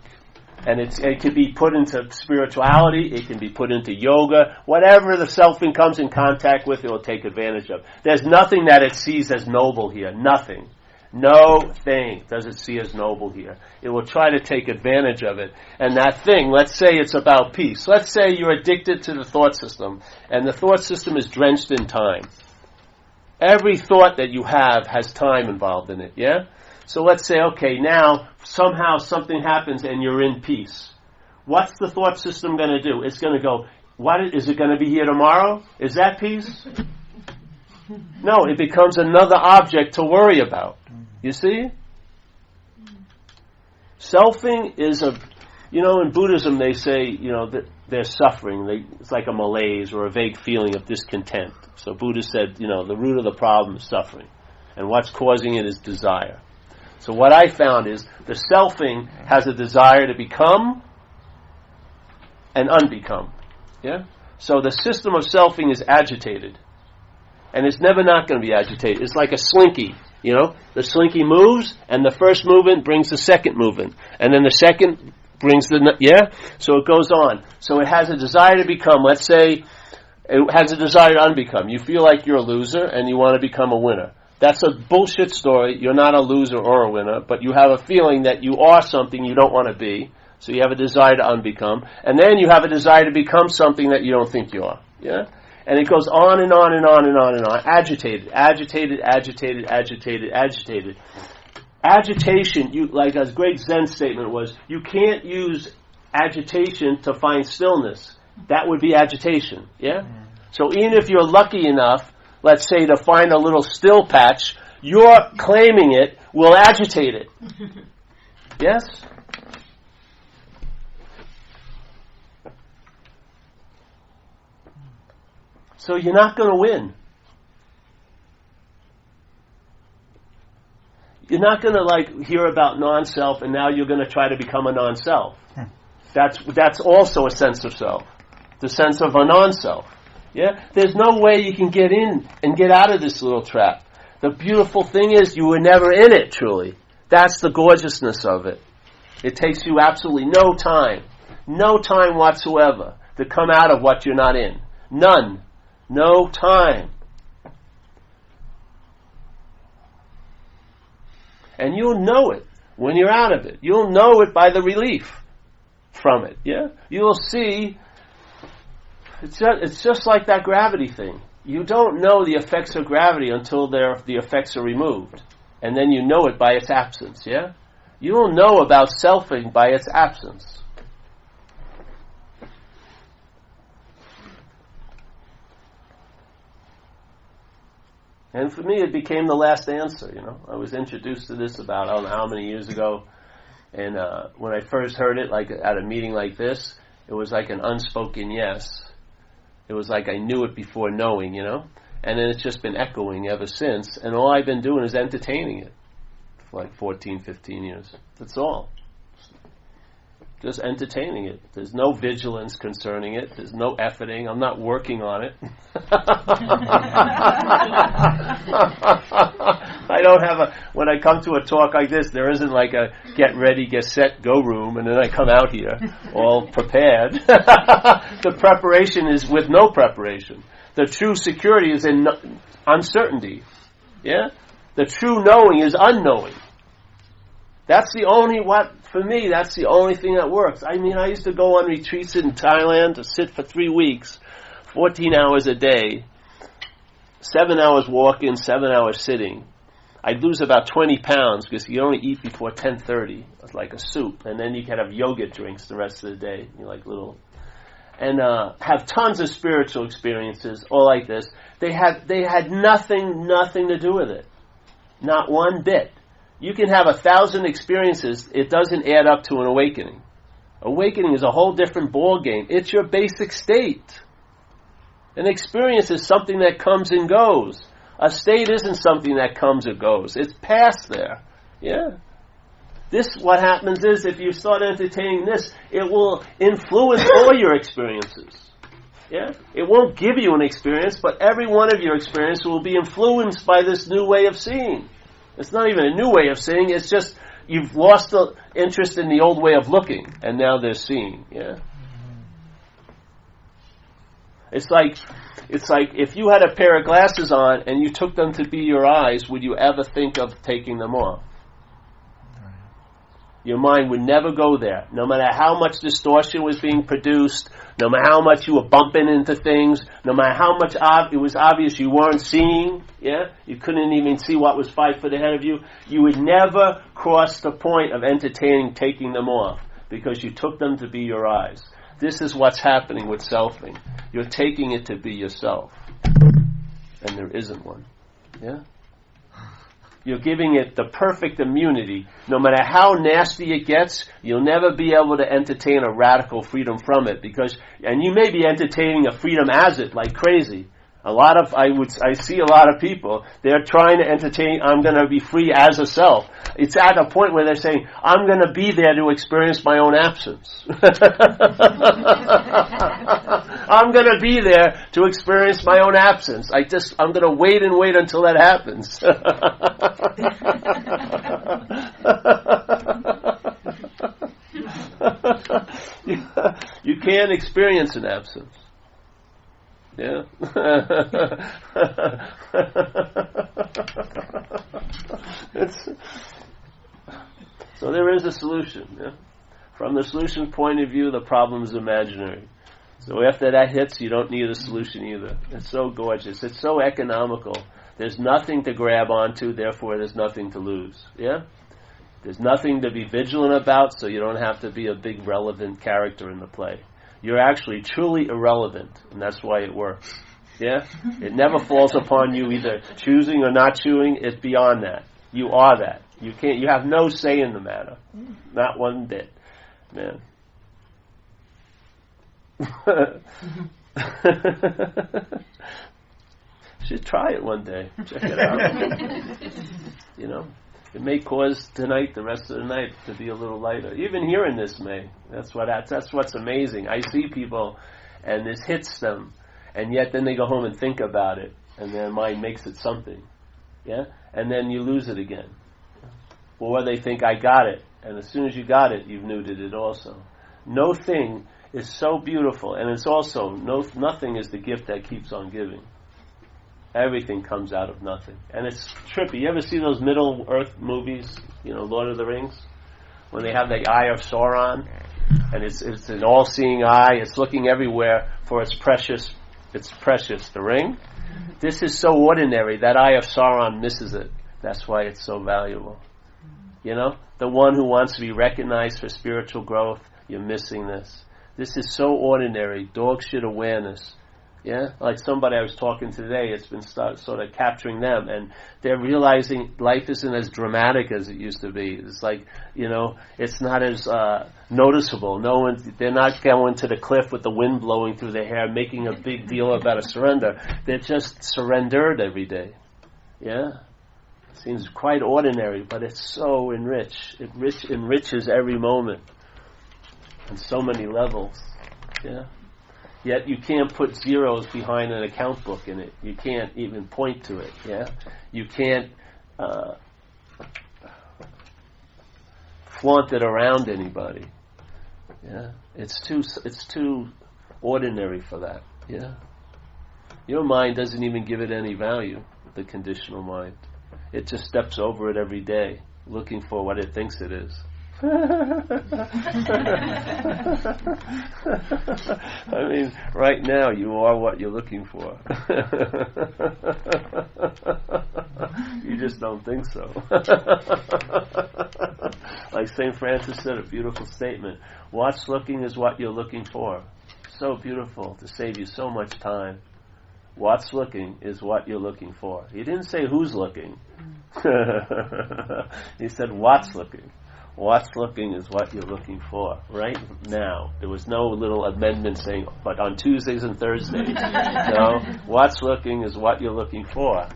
And it can be put into spirituality, it can be put into yoga, whatever the selfing comes in contact with, it will take advantage of. There's nothing that it sees as noble here. Nothing. No thing does it see as noble here. It will try to take advantage of it. And that thing, let's say it's about peace. Let's say you're addicted to the thought system, and the thought system is drenched in time. Every thought that you have has time involved in it, yeah? So let's say, okay, now somehow something happens and you're in peace. What's the thought system going to do? It's going to go, is it going to be here tomorrow? Is that peace? No, it becomes another object to worry about. You see? Selfing is in Buddhism they say, that they're suffering. It's like a malaise or a vague feeling of discontent. So Buddha said, the root of the problem is suffering. And what's causing it is desire. So what I found is the selfing has a desire to become and unbecome. Yeah? So the system of selfing is agitated. And it's never not going to be agitated. It's like a slinky. The slinky moves, and the first movement brings the second movement. And then the second brings So it goes on. So it has a desire to become, let's say, it has a desire to unbecome. You feel like you're a loser, and you want to become a winner. That's a bullshit story. You're not a loser or a winner, but you have a feeling that you are something you don't want to be. So you have a desire to unbecome. And then you have a desire to become something that you don't think you are. Yeah? And it goes on and on and on and on and on. Agitated, agitated, agitated, agitated, agitated. Agitation, like a great Zen statement was, you can't use agitation to find stillness. That would be agitation. Yeah? So even if you're lucky enough, let's say, to find a little still patch, your claiming it will agitate it. Yes? So you're not going to win. You're not going to hear about non-self and now you're going to try to become a non-self. That's also a sense of self. the sense of a non-self. Yeah? There's no way you can get in and get out of this little trap. The beautiful thing is you were never in it, truly. That's the gorgeousness of it. It takes you absolutely no time whatsoever to come out of what you're not in. None. No time. And you'll know it when you're out of it. You'll know it by the relief from it. Yeah? You'll see, it's just like that gravity thing. You don't know the effects of gravity until the effects are removed. And then you know it by its absence. Yeah? You will know about selfing by its absence. And for me, it became the last answer, I was introduced to this about, I don't know how many years ago. And when I first heard it, like at a meeting like this, it was like an unspoken yes. It was like I knew it before knowing, And then it's just been echoing ever since. And all I've been doing is entertaining it for like 14, 15 years. That's all. Just entertaining it. There's no vigilance concerning it. There's no efforting. I'm not working on it. I don't have when I come to a talk like this, there isn't like a get ready, get set, go room, and then I come out here all prepared. The preparation is with no preparation. The true security is in uncertainty. Yeah? The true knowing is unknowing. That's the only for me, that's the only thing that works. I mean, I used to go on retreats in Thailand to sit for 3 weeks, 14 hours a day, 7 hours walking, 7 hours sitting. I'd lose about 20 pounds because you only eat before 10:30. It's like a soup. And then you can have yogurt drinks the rest of the day. And have tons of spiritual experiences, all like this. They had nothing to do with it. Not one bit. You can have 1,000 experiences. It doesn't add up to an awakening. Awakening is a whole different ball game. It's your basic state. An experience is something that comes and goes. A state isn't something that comes or goes. It's past there. Yeah. What happens is if you start entertaining this, it will influence all your experiences. Yeah? It won't give you an experience, but every one of your experiences will be influenced by this new way of seeing. It's not even a new way of seeing, it's just you've lost the interest in the old way of looking, and now they're seeing. Yeah? It's like if you had a pair of glasses on and you took them to be your eyes, would you ever think of taking them off? Your mind would never go there. No matter how much distortion was being produced, no matter how much you were bumping into things, no matter how much it was obvious you weren't seeing, you couldn't even see what was 5 foot ahead of you, you would never cross the point of entertaining taking them off because you took them to be your eyes. This is what's happening with selfing. You're taking it to be yourself. And there isn't one. Yeah? You're giving it the perfect immunity. No matter how nasty it gets, you'll never be able to entertain a radical freedom from it and you may be entertaining a freedom as it like crazy. I see a lot of people, they're trying to entertain, I'm going to be free as a self. It's at a point where they're saying, I'm going to be there to experience my own absence. I'm going to be there to experience my own absence. I'm going to wait until that happens. You can't experience an absence. Yeah. So there is a solution. Yeah? From the solution point of view, the problem is imaginary. So after that hits, you don't need a solution either. It's so gorgeous. It's so economical. There's nothing to grab onto, therefore there's nothing to lose. Yeah? There's nothing to be vigilant about, so you don't have to be a big relevant character in the play. You're actually truly irrelevant, and that's why it works. Yeah? It never falls upon you either choosing or not choosing. It's beyond that. You are that. You have no say in the matter. Not one bit. Man. Should try it one day. Check it out. It may cause tonight, the rest of the night, to be a little lighter. Even hearing this may. That's what's amazing. I see people, and this hits them, and yet then they go home and think about it, and their mind makes it something, yeah, and then you lose it again. Or they think, I got it, and as soon as you got it, you've neutered it also. No thing is so beautiful, and it's also, nothing is the gift that keeps on giving. Everything comes out of nothing. And it's trippy. You ever see those Middle-earth movies, Lord of the Rings? When they have the Eye of Sauron, and it's an all-seeing eye, it's looking everywhere for its precious, the ring. This is so ordinary, that Eye of Sauron misses it. That's why it's so valuable. The one who wants to be recognized for spiritual growth, you're missing this. This is so ordinary, dog shit awareness. Yeah, like somebody I was talking to today, it's been sort of capturing them, and they're realizing life isn't as dramatic as it used to be. It's like, it's not as noticeable. They're not going to the cliff with the wind blowing through their hair, making a big deal about a surrender. They're just surrendered every day. Yeah, seems quite ordinary, but it's so enriched. It enriches every moment on so many levels. Yeah. Yet you can't put zeros behind an account book in it. You can't even point to it. Yeah, you can't flaunt it around anybody. Yeah, it's too ordinary for that. Yeah, your mind doesn't even give it any value. The conditional mind, it just steps over it every day, looking for what it thinks it is. I mean, right now you are what you're looking for. You just don't think so. Like St. Francis said, a beautiful statement. What's looking is what you're looking for. So beautiful, to save you so much time. What's looking is what you're looking for. He didn't say who's looking. He said what's looking. What's looking is what you're looking for right now. There was no little amendment saying, but on Tuesdays and Thursdays. No, what's looking is what you're looking for.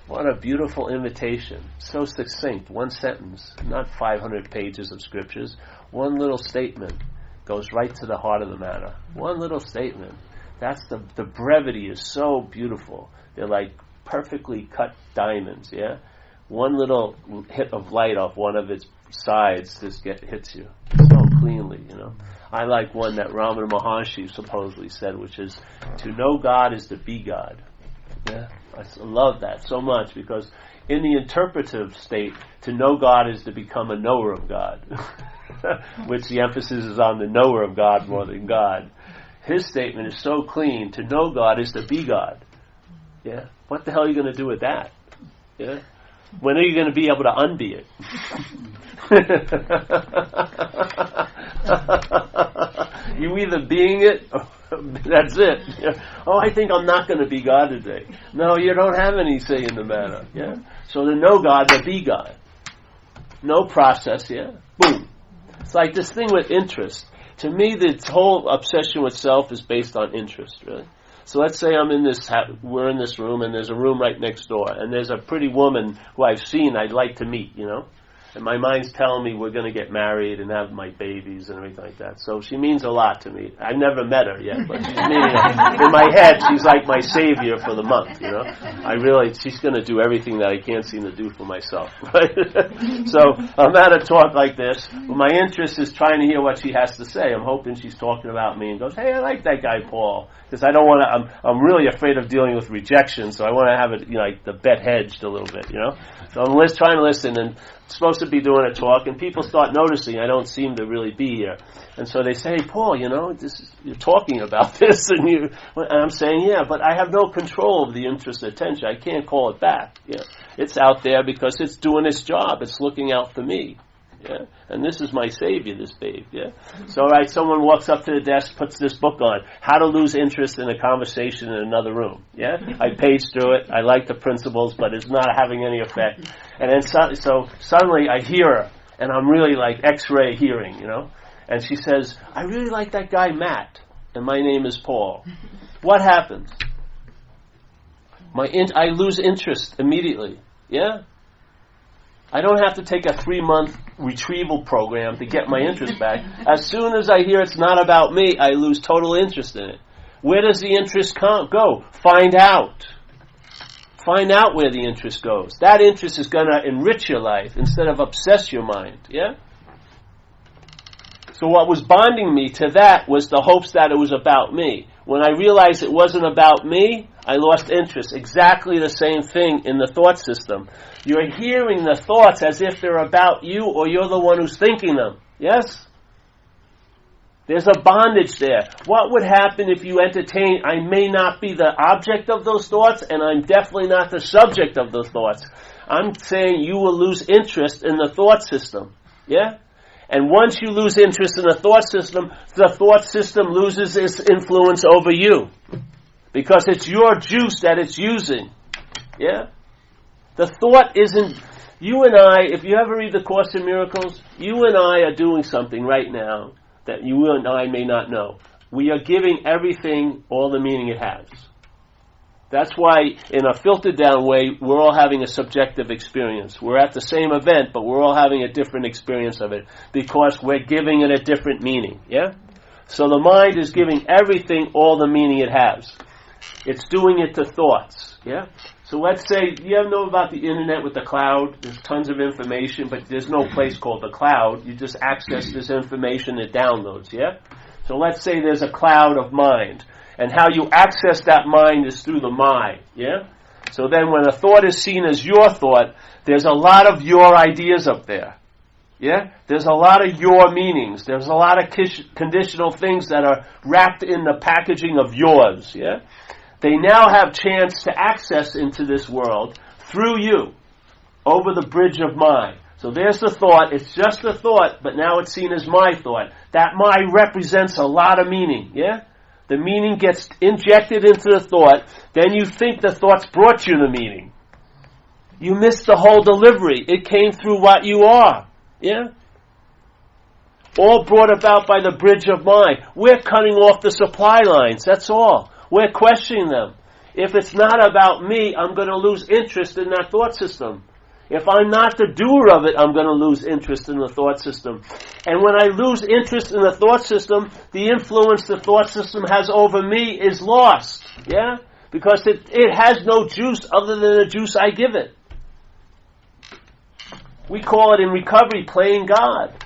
What a beautiful invitation. So succinct. One sentence, not 500 pages of scriptures. One little statement goes right to the heart of the matter. One little statement. That's the brevity is so beautiful. They're like perfectly cut diamonds, yeah? One little hit of light off one of its sides just hits you so cleanly, I like one that Ramana Maharshi supposedly said, which is, to know God is to be God. Yeah, I love that so much, because in the interpretive state, to know God is to become a knower of God, which the emphasis is on the knower of God more than God. His statement is so clean, to know God is to be God. Yeah, what the hell are you going to do with that? Yeah. When are you going to be able to unbe it? You either being it, or that's it. Yeah. Oh, I think I'm not going to be God today. No, you don't have any say in the matter. Yeah. So to know God, to be God. No process. Yeah. Boom. It's like this thing with interest. To me, the whole obsession with self is based on interest, really. So let's say we're in this room, and there's a room right next door, and there's a pretty woman who I've seen I'd like to meet, and my mind's telling me we're going to get married and have my babies and everything like that. So she means a lot to me. I've never met her yet, but she's in my head, she's like my savior for the month, she's going to do everything that I can't seem to do for myself, right? So I'm at a talk like this, but my interest is trying to hear what she has to say. I'm hoping she's talking about me and goes, hey, I like that guy Paul. Because I don't want to, I'm really afraid of dealing with rejection, so I want to have it, like the bet hedged a little bit, So I'm trying to listen, and I'm supposed to be doing a talk, and people start noticing I don't seem to really be here. And so they say, hey, Paul, you're talking about this, and I'm saying, yeah, but I have no control of the interest and attention. I can't call it back. Yeah. It's out there because it's doing its job. It's looking out for me. Yeah, and this is my savior, this babe. Yeah, so right, someone walks up to the desk, puts this book on, How to Lose Interest in a Conversation in Another Room. Yeah, I paged through it. I like the principles, but it's not having any effect. And then so suddenly I hear her, and I'm really like X-ray hearing, And she says, I really like that guy Matt, and my name is Paul. What happens? I lose interest immediately. Yeah. I don't have to take a 3-month retrieval program to get my interest back. As soon as I hear it's not about me, I lose total interest in it. Where does the interest go? Find out. Find out where the interest goes. That interest is going to enrich your life instead of obsess your mind. Yeah? So what was bonding me to that was the hopes that it was about me. When I realized it wasn't about me, I lost interest. Exactly the same thing in the thought system. You're hearing the thoughts as if they're about you or you're the one who's thinking them. Yes? There's a bondage there. What would happen if you entertain, I may not be the object of those thoughts, and I'm definitely not the subject of those thoughts. I'm saying you will lose interest in the thought system. Yeah? And once you lose interest in the thought system loses its influence over you. Because it's your juice that it's using. Yeah? The thought isn't, you and I, if you ever read the Course in Miracles, you and I are doing something right now that you and I may not know. We are giving everything all the meaning it has. That's why, in a filtered down way, we're all having a subjective experience. We're at the same event, but we're all having a different experience of it, because we're giving it a different meaning. Yeah? So the mind is giving everything all the meaning it has. It's doing it to thoughts. Yeah? So let's say, you ever know about the internet with the cloud? There's tons of information, but there's no place called the cloud. You just access this information, it downloads, yeah? So let's say there's a cloud of mind, and how you access that mind is through the mind, yeah? So then when a thought is seen as your thought, there's a lot of your ideas up there, yeah? There's a lot of your meanings. There's a lot of conditional things that are wrapped in the packaging of yours, yeah? They now have chance to access into this world through you, over the bridge of mind. So there's the thought. It's just a thought, but now it's seen as my thought. That my represents a lot of meaning, yeah? The meaning gets injected into the thought, then you think the thought's brought you the meaning. You missed the whole delivery. It came through what you are, yeah? All brought about by the bridge of mind. We're cutting off the supply lines, that's all. We're questioning them. If it's not about me, I'm going to lose interest in that thought system. If I'm not the doer of it, I'm going to lose interest in the thought system. And when I lose interest in the thought system, the influence the thought system has over me is lost. Yeah? Because it has no juice other than the juice I give it. We call it in recovery playing God.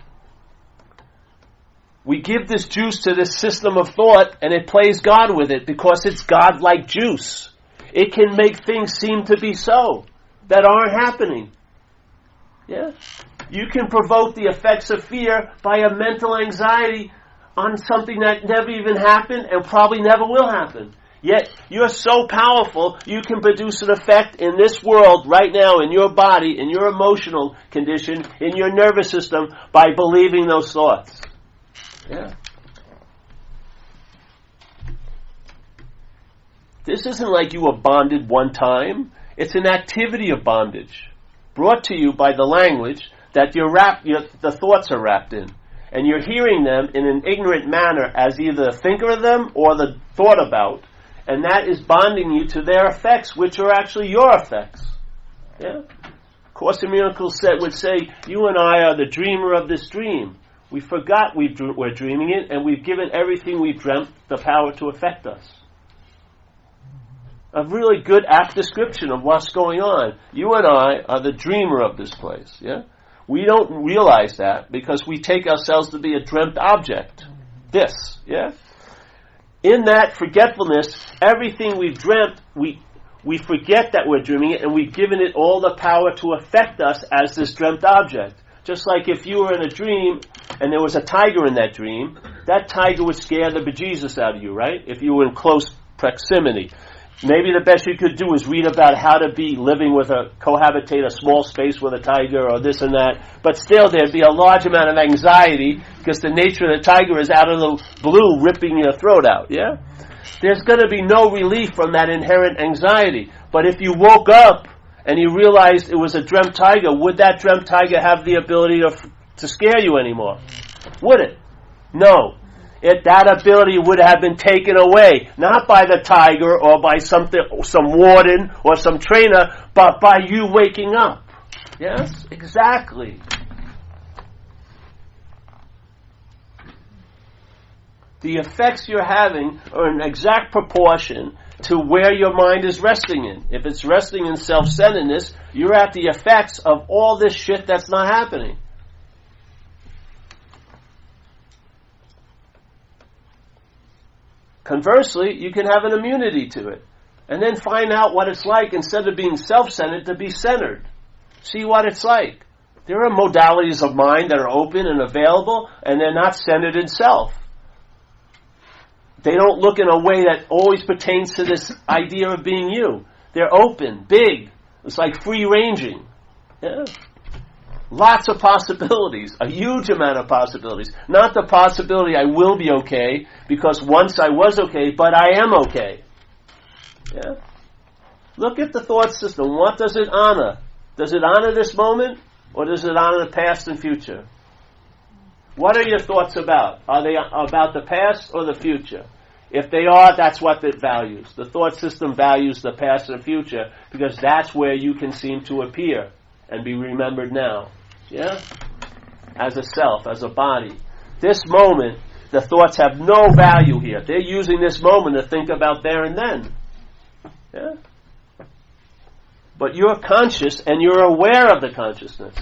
We give this juice to this system of thought, and it plays God with it because it's God-like juice. It can make things seem to be so that aren't happening. Yeah? You can provoke the effects of fear by a mental anxiety on something that never even happened and probably never will happen. Yet, you're so powerful, you can produce an effect in this world right now, in your body, in your emotional condition, in your nervous system, by believing those thoughts. Yeah. This isn't like you were bonded one time. It's an activity of bondage brought to you by the language that the thoughts are wrapped in. And you're hearing them in an ignorant manner as either the thinker of them or the thought about. And that is bonding you to their effects, which are actually your effects. Yeah? Course in Miracles would say, you and I are the dreamer of this dream. We forgot we're dreaming it, and we've given everything we've dreamt the power to affect us. A really good apt description of what's going on. You and I are the dreamer of this place. Yeah, we don't realize that because we take ourselves to be a dreamt object. This, yeah. In that forgetfulness, everything we've dreamt, we forget that we're dreaming it, and we've given it all the power to affect us as this dreamt object. Just like if you were in a dream and there was a tiger in that dream, that tiger would scare the bejesus out of you, right? If you were in close proximity. Maybe the best you could do is read about how to be living with cohabitate a small space with a tiger or this and that. But still there'd be a large amount of anxiety because the nature of the tiger is out of the blue ripping your throat out, yeah? There's going to be no relief from that inherent anxiety. But if you woke up and you realized it was a dreamt tiger, would that dreamt tiger have the ability to scare you anymore? Would it? No. That ability would have been taken away, not by the tiger or by some warden or some trainer, but by you waking up. Yes? Exactly. The effects you're having are in exact proportion to where your mind is resting in. If it's resting in self-centeredness, you're at the effects of all this shit that's not happening. Conversely, you can have an immunity to it. And then find out what it's like, instead of being self-centered, to be centered. See what it's like. There are modalities of mind that are open and available, and they're not centered in self. They don't look in a way that always pertains to this idea of being you. They're open, big. It's like free-ranging. Yeah. Lots of possibilities, a huge amount of possibilities. Not the possibility I will be okay, because once I was okay, but I am okay. Yeah. Look at the thought system. What does it honor? Does it honor this moment, or does it honor the past and future? What are your thoughts about? Are they about the past or the future? If they are, that's what it values. The thought system values the past and future, because that's where you can seem to appear and be remembered now. Yeah? As a self, as a body. This moment, the thoughts have no value here. They're using this moment to think about there and then. Yeah? But you're conscious and you're aware of the consciousness.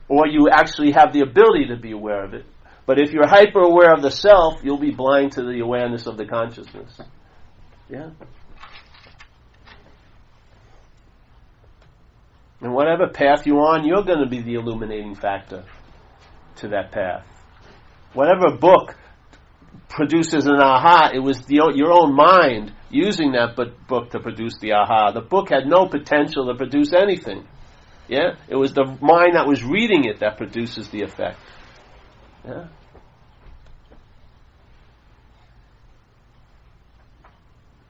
Or you actually have the ability to be aware of it. But if you're hyper aware of the self, you'll be blind to the awareness of the consciousness. Yeah? And whatever path you're on, you're going to be the illuminating factor to that path. Whatever book produces an aha, it was your own mind using that book to produce the aha. The book had no potential to produce anything. Yeah? It was the mind that was reading it that produces the effect. Yeah?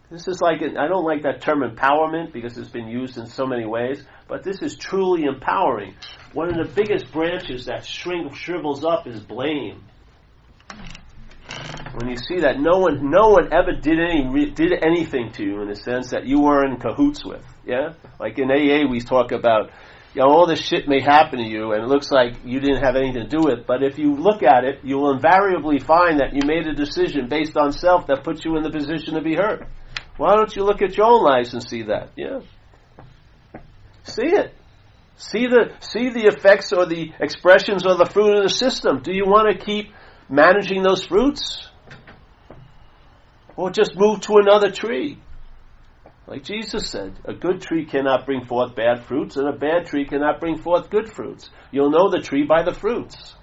This is like, I don't like that term empowerment because it's been used in so many ways, but this is truly empowering. One of the biggest branches that shrivels up is blame. When you see that no one ever did anything to you in a sense that you were in cahoots with. Yeah? Like in AA we talk about, all this shit may happen to you and it looks like you didn't have anything to do with it, but if you look at it, you will invariably find that you made a decision based on self that puts you in the position to be hurt. Why don't you look at your own lives and see that? Yeah. See it. See the effects or the expressions or the fruit of the system. Do you want to keep managing those fruits? Or just move to another tree? Like Jesus said, a good tree cannot bring forth bad fruits, and a bad tree cannot bring forth good fruits. You'll know the tree by the fruits.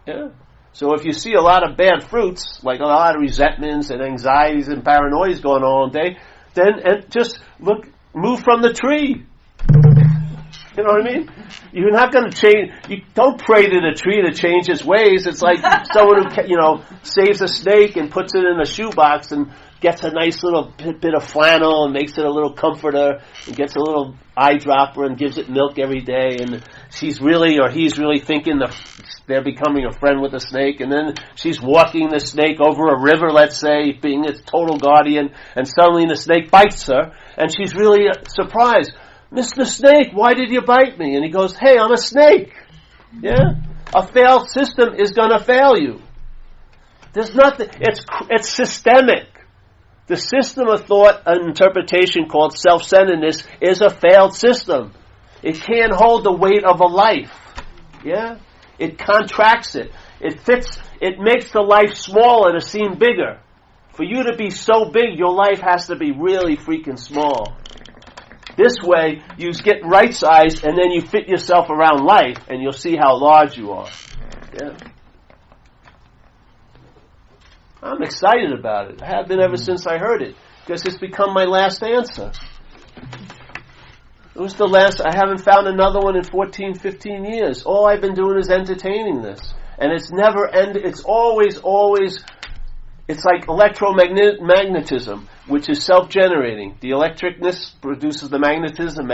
Yeah. So if you see a lot of bad fruits, like a lot of resentments and anxieties and paranoias going on all day, then just move from the tree. You know what I mean? You're not going to change. You don't pray to the tree to change its ways. It's like someone who saves a snake and puts it in a shoebox and gets a nice little bit of flannel and makes it a little comforter and gets a little eyedropper and gives it milk every day, and he's really thinking they're becoming a friend with the snake, and then she's walking the snake over a river, let's say, being its total guardian, and suddenly the snake bites her, and she's really surprised. Mr. Snake, why did you bite me? And he goes, hey, I'm a snake. Yeah? A failed system is going to fail you. There's nothing, it's systemic. The system of thought and interpretation called self-centeredness is a failed system. It can't hold the weight of a life. Yeah? It contracts it. It makes the life smaller to seem bigger. For you to be so big, your life has to be really freaking small. This way, you get right-sized and then you fit yourself around life and you'll see how large you are. Yeah. I'm excited about it. I have been ever since I heard it, because it's become my last answer. It was the last. I haven't found another one in 14, 15 years. All I've been doing is entertaining this. And it's never ended. It's always, it's like electromagnetism, which is self-generating. The electricness produces the magnetism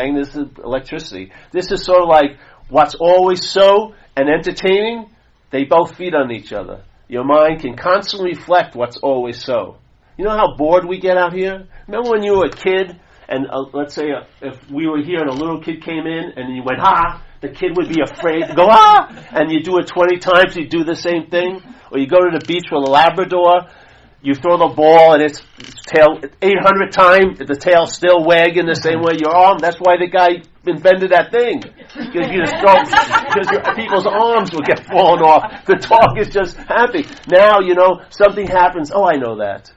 electricity. This is sort of like what's always so and entertaining, they both feed on each other. Your mind can constantly reflect what's always so. You know how bored we get out here? Remember when you were a kid, and let's say if we were here and a little kid came in and you went, ha, The kid would be afraid to go, ah! And you do it 20 times, you do the same thing. Or you go to the beach with a Labrador, you throw the ball and its tail 800 times, the tail's still wagging the same way your arm. That's why the guy invented that thing. Because you just throw, because people's arms will get fallen off. The dog is just happy. Now, something happens. Oh, I know that.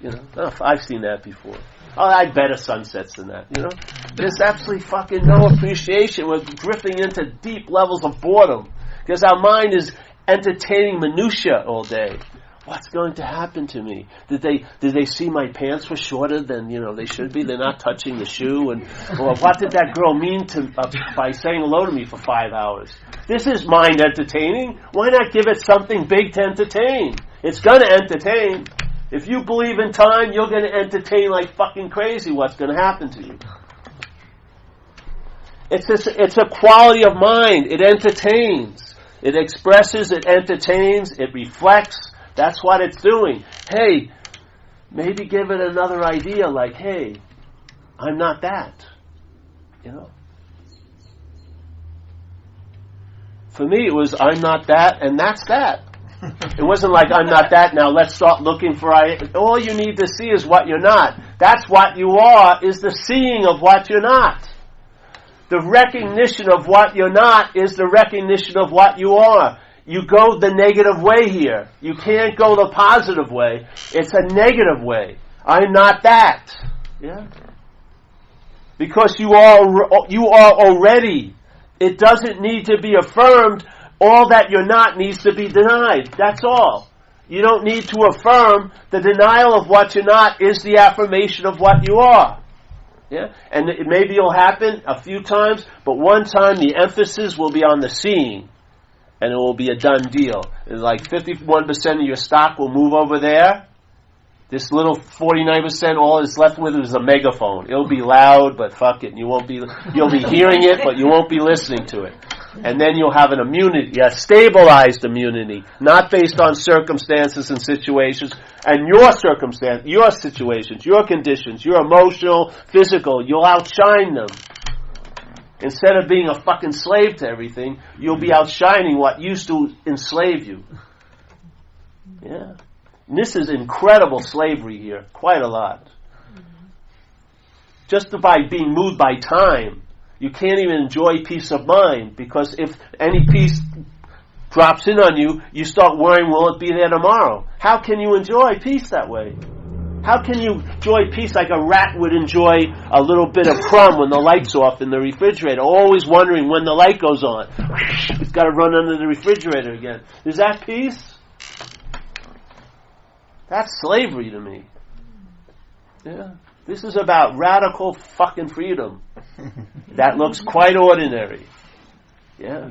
I've seen that before. Oh, I'd better sunsets than that, There's absolutely fucking no appreciation. We're drifting into deep levels of boredom. Because our mind is entertaining minutia all day. What's going to happen to me? Did they see my pants were shorter than, they should be? They're not touching the shoe. Or what did that girl mean by saying hello to me for 5 hours? This is mind entertaining. Why not give it something big to entertain? It's going to entertain. If you believe in time, you're going to entertain like fucking crazy what's going to happen to you. It's a quality of mind. It entertains. It expresses, it entertains, it reflects. That's what it's doing. Hey, maybe give it another idea like, hey, I'm not that. For me, it was, I'm not that, and that's that. It wasn't like, I'm not that, now let's start looking for all you need to see is what you're not. That's what you are, is the seeing of what you're not. The recognition of what you're not is the recognition of what you are. You go the negative way here. You can't go the positive way. It's a negative way. I'm not that. Yeah? Because you are already. It doesn't need to be affirmed. All that you're not needs to be denied. That's all. You don't need to affirm. The denial of what you're not is the affirmation of what you are. Yeah? And maybe it'll happen a few times, but one time the emphasis will be on the seeing. And it will be a done deal. It's like 51% of your stock will move over there. This little 49%, all it's left with is a megaphone. It'll be loud, but fuck it. You'll be hearing it, but you won't be listening to it. And then you'll have an immunity, a stabilized immunity, not based on circumstances and situations, and your circumstance, your situations, your conditions, your emotional, physical, you'll outshine them. Instead of being a fucking slave to everything, you'll be outshining what used to enslave you. Yeah. And this is incredible slavery here. Quite a lot. Just by being moved by time, you can't even enjoy peace of mind, because if any peace drops in on you, you start worrying, will it be there tomorrow? How can you enjoy peace that way? How can you enjoy peace like a rat would enjoy a little bit of crumb when the light's off in the refrigerator, always wondering when the light goes on? It's got to run under the refrigerator again. Is that peace? That's slavery to me. Yeah. This is about radical fucking freedom. That looks quite ordinary. Yeah.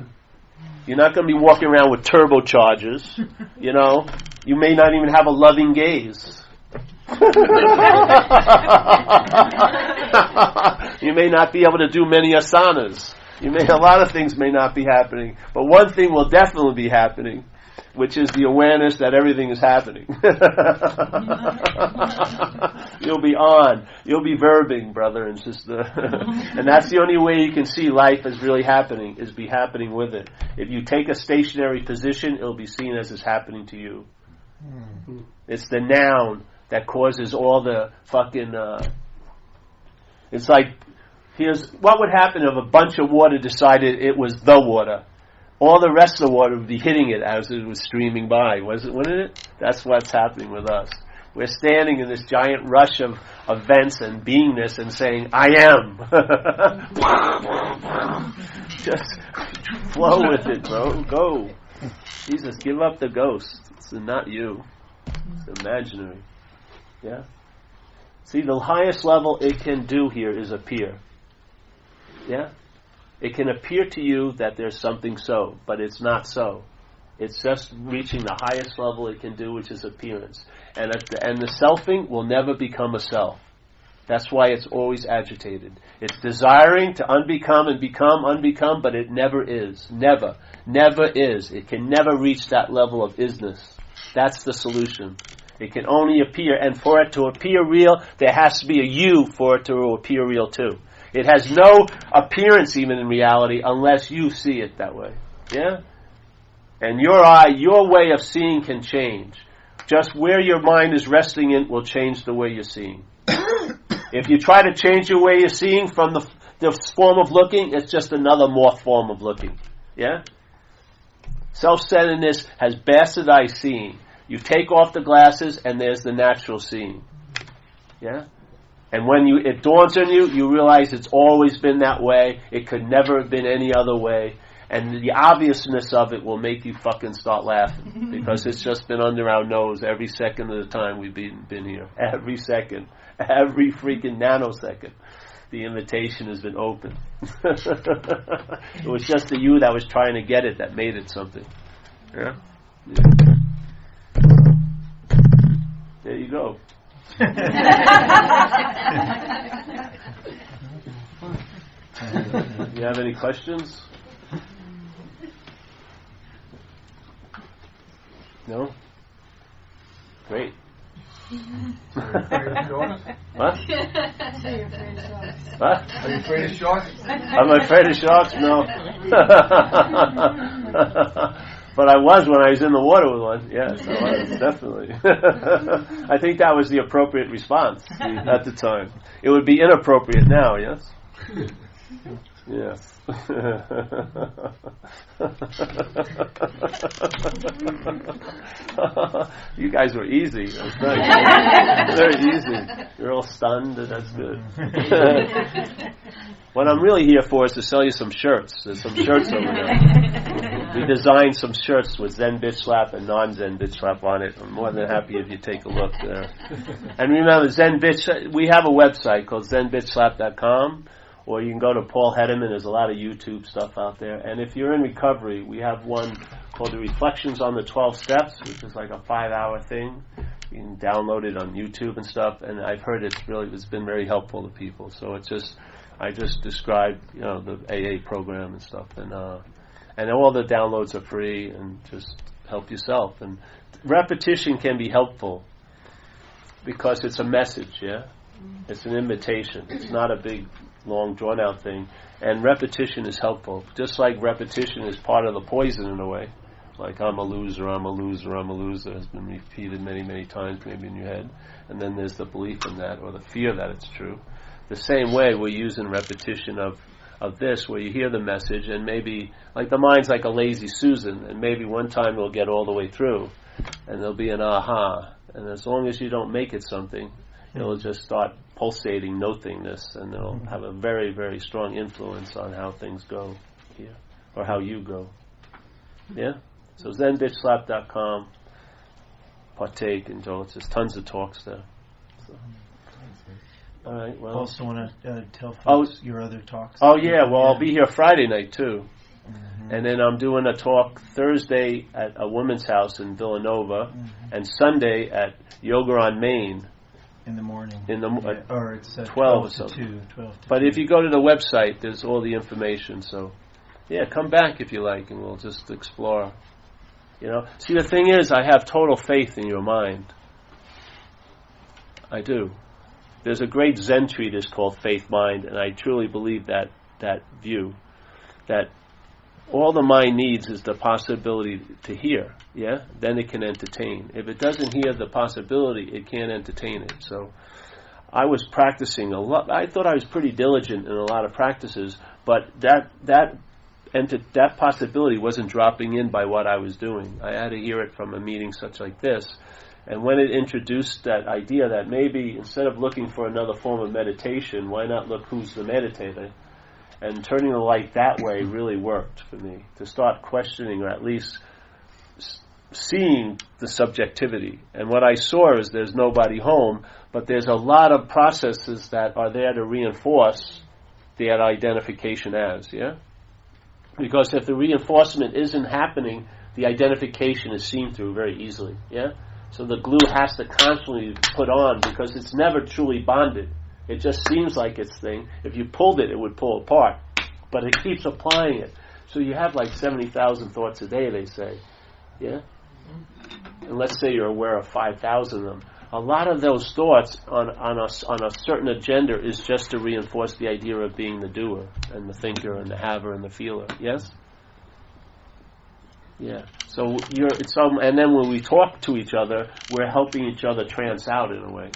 You're not going to be walking around with turbochargers. You may not even have a loving gaze. You may not be able to do many asanas. A lot of things may not be happening. But one thing will definitely be happening, which is the awareness that everything is happening. You'll be on. You'll be verbing, brother and sister. And that's the only way you can see life as really happening, is be happening with it. If you take a stationary position, it'll be seen as it's happening to you. It's the noun that causes all the fucking... it's like, here's what would happen if a bunch of water decided it was the water. All the rest of the water would be hitting it as it was streaming by, wouldn't it? That's what's happening with us. We're standing in this giant rush of events and beingness and saying, I am. Just flow with it, bro. Go. Jesus, give up the ghost. It's not you. It's imaginary. Yeah? See, the highest level it can do here is appear. Yeah? It can appear to you that there's something so, but it's not so. It's just reaching the highest level it can do, which is appearance. And the selfing will never become a self. That's why it's always agitated. It's desiring to unbecome and become unbecome, but it never is. Never. Never is. It can never reach that level of isness. That's the solution. It can only appear, and for it to appear real, there has to be a you for it to appear real too. It has no appearance even in reality unless you see it that way. Yeah? And your way of seeing can change. Just where your mind is resting in will change the way you're seeing. If you try to change your way you're seeing from the form of looking, it's just another more form of looking. Yeah? Self-centeredness has bastardized seeing. You take off the glasses and there's the natural seeing. Yeah? And when it dawns on you, you realize it's always been that way. It could never have been any other way. And the obviousness of it will make you fucking start laughing. Because it's just been under our nose every second of the time we've been here. Every second. Every freaking nanosecond. The invitation has been open. It was just the you that was trying to get it that made it something. Yeah? There you go. You have any questions? No? Great. What? What? Are you afraid of sharks? Am I afraid of sharks? No. But I was when I was in the water with one. Yes, I was, definitely. I think that was the appropriate response at the time. It would be inappropriate now, yes? Yes. You guys were easy. That's nice. Very easy. You're all stunned. That's good. What I'm really here for is to sell you some shirts. There's some shirts over there. We designed some shirts with Zen Bitch Slap and non-Zen Bitch Slap on it. I'm more than happy if you take a look there. And remember, Zen Bitch, we have a website called zenbitchslap.com. Or you can go to Paul Hederman. There's a lot of YouTube stuff out there. And if you're in recovery, we have one called the Reflections on the 12 Steps, which is like a 5-hour thing. You can download it on YouTube and stuff. And I've heard it's been very helpful to people. So I just described, the AA program and stuff. And all the downloads are free, and just help yourself. And repetition can be helpful because it's a message, yeah? It's an invitation. It's not a big, long, drawn-out thing. And repetition is helpful. Just like repetition is part of the poison in a way. Like, I'm a loser, I'm a loser, I'm a loser has been repeated many, many times maybe in your head. And then there's the belief in that, or the fear that it's true. The same way we're using repetition of this, where you hear the message, and maybe, like the mind's like a lazy Susan, and maybe one time it'll get all the way through, and there'll be an aha. And as long as you don't make it something, it'll just start pulsating nothingness, and it'll have a very, very strong influence on how things go here, or how you go. Yeah? So zenbitchslap.com, partake, and there's tons of talks there. So. All right, well. Also want to tell folks your other talks. Oh, yeah, well, I'll be here Friday night, too. Mm-hmm. And then I'm doing a talk Thursday at a women's house in Villanova, and Sunday at Yoga on Main. In the morning. Or it's 12 or something. 12 to 2. But if you go to the website, there's all the information. So, yeah, come back if you like, and we'll just explore. See, the thing is, I have total faith in your mind. I do. There's a great Zen treatise called Faith Mind, and I truly believe that view, that all the mind needs is the possibility to hear, yeah? Then it can entertain. If it doesn't hear the possibility, it can't entertain it. So I was practicing a lot. I thought I was pretty diligent in a lot of practices, but that possibility wasn't dropping in by what I was doing. I had to hear it from a meeting such like this. And when it introduced that idea that maybe instead of looking for another form of meditation, why not look who's the meditator? And turning the light that way really worked for me, to start questioning, or at least seeing the subjectivity. And what I saw is there's nobody home, but there's a lot of processes that are there to reinforce the identification as, yeah? Because if the reinforcement isn't happening, the identification is seen through very easily, yeah? So the glue has to constantly be put on because it's never truly bonded. It just seems like it's thing. If you pulled it, it would pull apart. But it keeps applying it. So you have like 70,000 thoughts a day, they say. Yeah? And let's say you're aware of 5,000 of them. a lot of those thoughts on a certain agenda is just to reinforce the idea of being the doer and the thinker and the haver and the feeler. Yes? Yeah. So and then when we talk to each other, we're helping each other trance out in a way.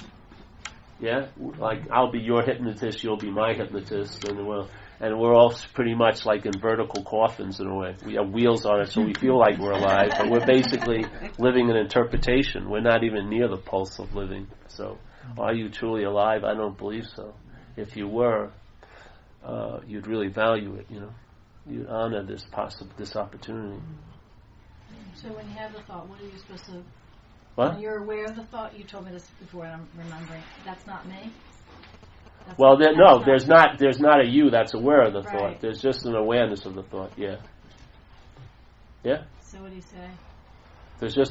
Yeah? Like, I'll be your hypnotist, you'll be my hypnotist, and we're all pretty much like in vertical coffins in a way. We have wheels on it so we feel like we're alive, but we're basically living an interpretation. We're not even near the pulse of living. So, are you truly alive? I don't believe so. If you were, you'd really value it, You'd honor this opportunity. So when you have the thought, what are you supposed to... What? When you're aware of the thought, you told me this before and I'm remembering, that's not me? There's not a you that's aware of the thought. Right. There's just an awareness of the thought, yeah. Yeah? So what do you say?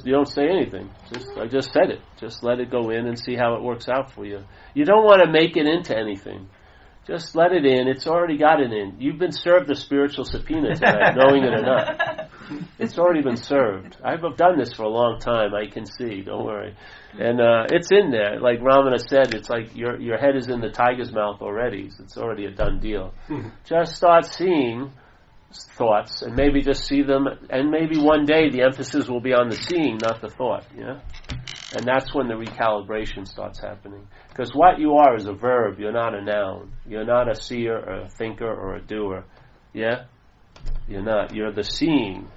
You don't say anything. I just said it. Just let it go in and see how it works out for you. You don't want to make it into anything. Just let it in. It's already got it in. You've been served a spiritual subpoena tonight, knowing it or not. It's already been served. I've done this for a long time. I can see. Don't worry. And it's in there. Like Ramana said, it's like your head is in the tiger's mouth already. So it's already a done deal. Just start seeing thoughts and maybe just see them. And maybe one day the emphasis will be on the seeing, not the thought. Yeah. And that's when the recalibration starts happening. Because what you are is a verb. You're not a noun. You're not a seer or a thinker or a doer. Yeah? You're not. You're the seeing.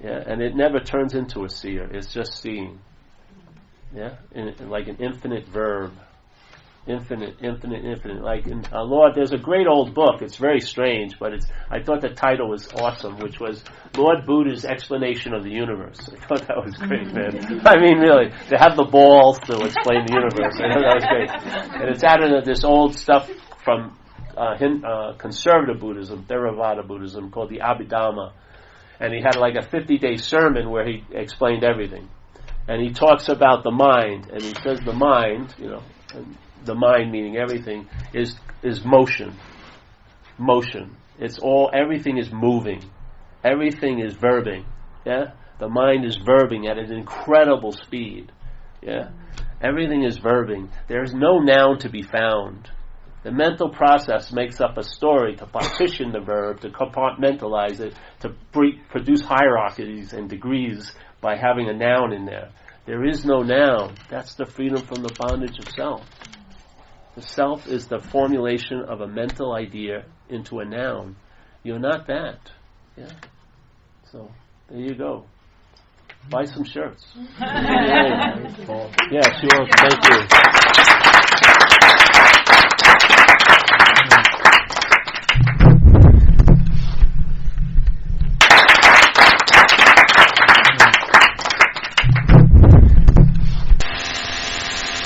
Yeah? And it never turns into a seer. It's just seeing. Yeah? Like an infinite verb. Infinite. Like in Lord, there's a great old book. It's very strange, but I thought the title was awesome, which was Lord Buddha's Explanation of the Universe. I thought that was great, man. I mean, really, to have the balls to explain the universe. I thought that was great. And it's added to this old stuff from conservative Buddhism, Theravada Buddhism, called the Abhidhamma. And he had like a 50-day sermon where he explained everything. And he talks about the mind, and he says the mind, and the mind meaning everything, is motion. Motion. Everything is moving. Everything is verbing. Yeah? The mind is verbing at an incredible speed. Yeah? Everything is verbing. There is no noun to be found. The mental process makes up a story to partition the verb, to compartmentalize it, to produce hierarchies and degrees by having a noun in there. There is no noun. That's the freedom from the bondage of self. The self is the formulation of a mental idea into a noun. You're not that. Yeah. So, there you go. Buy some shirts. Yeah, sure. Thank you.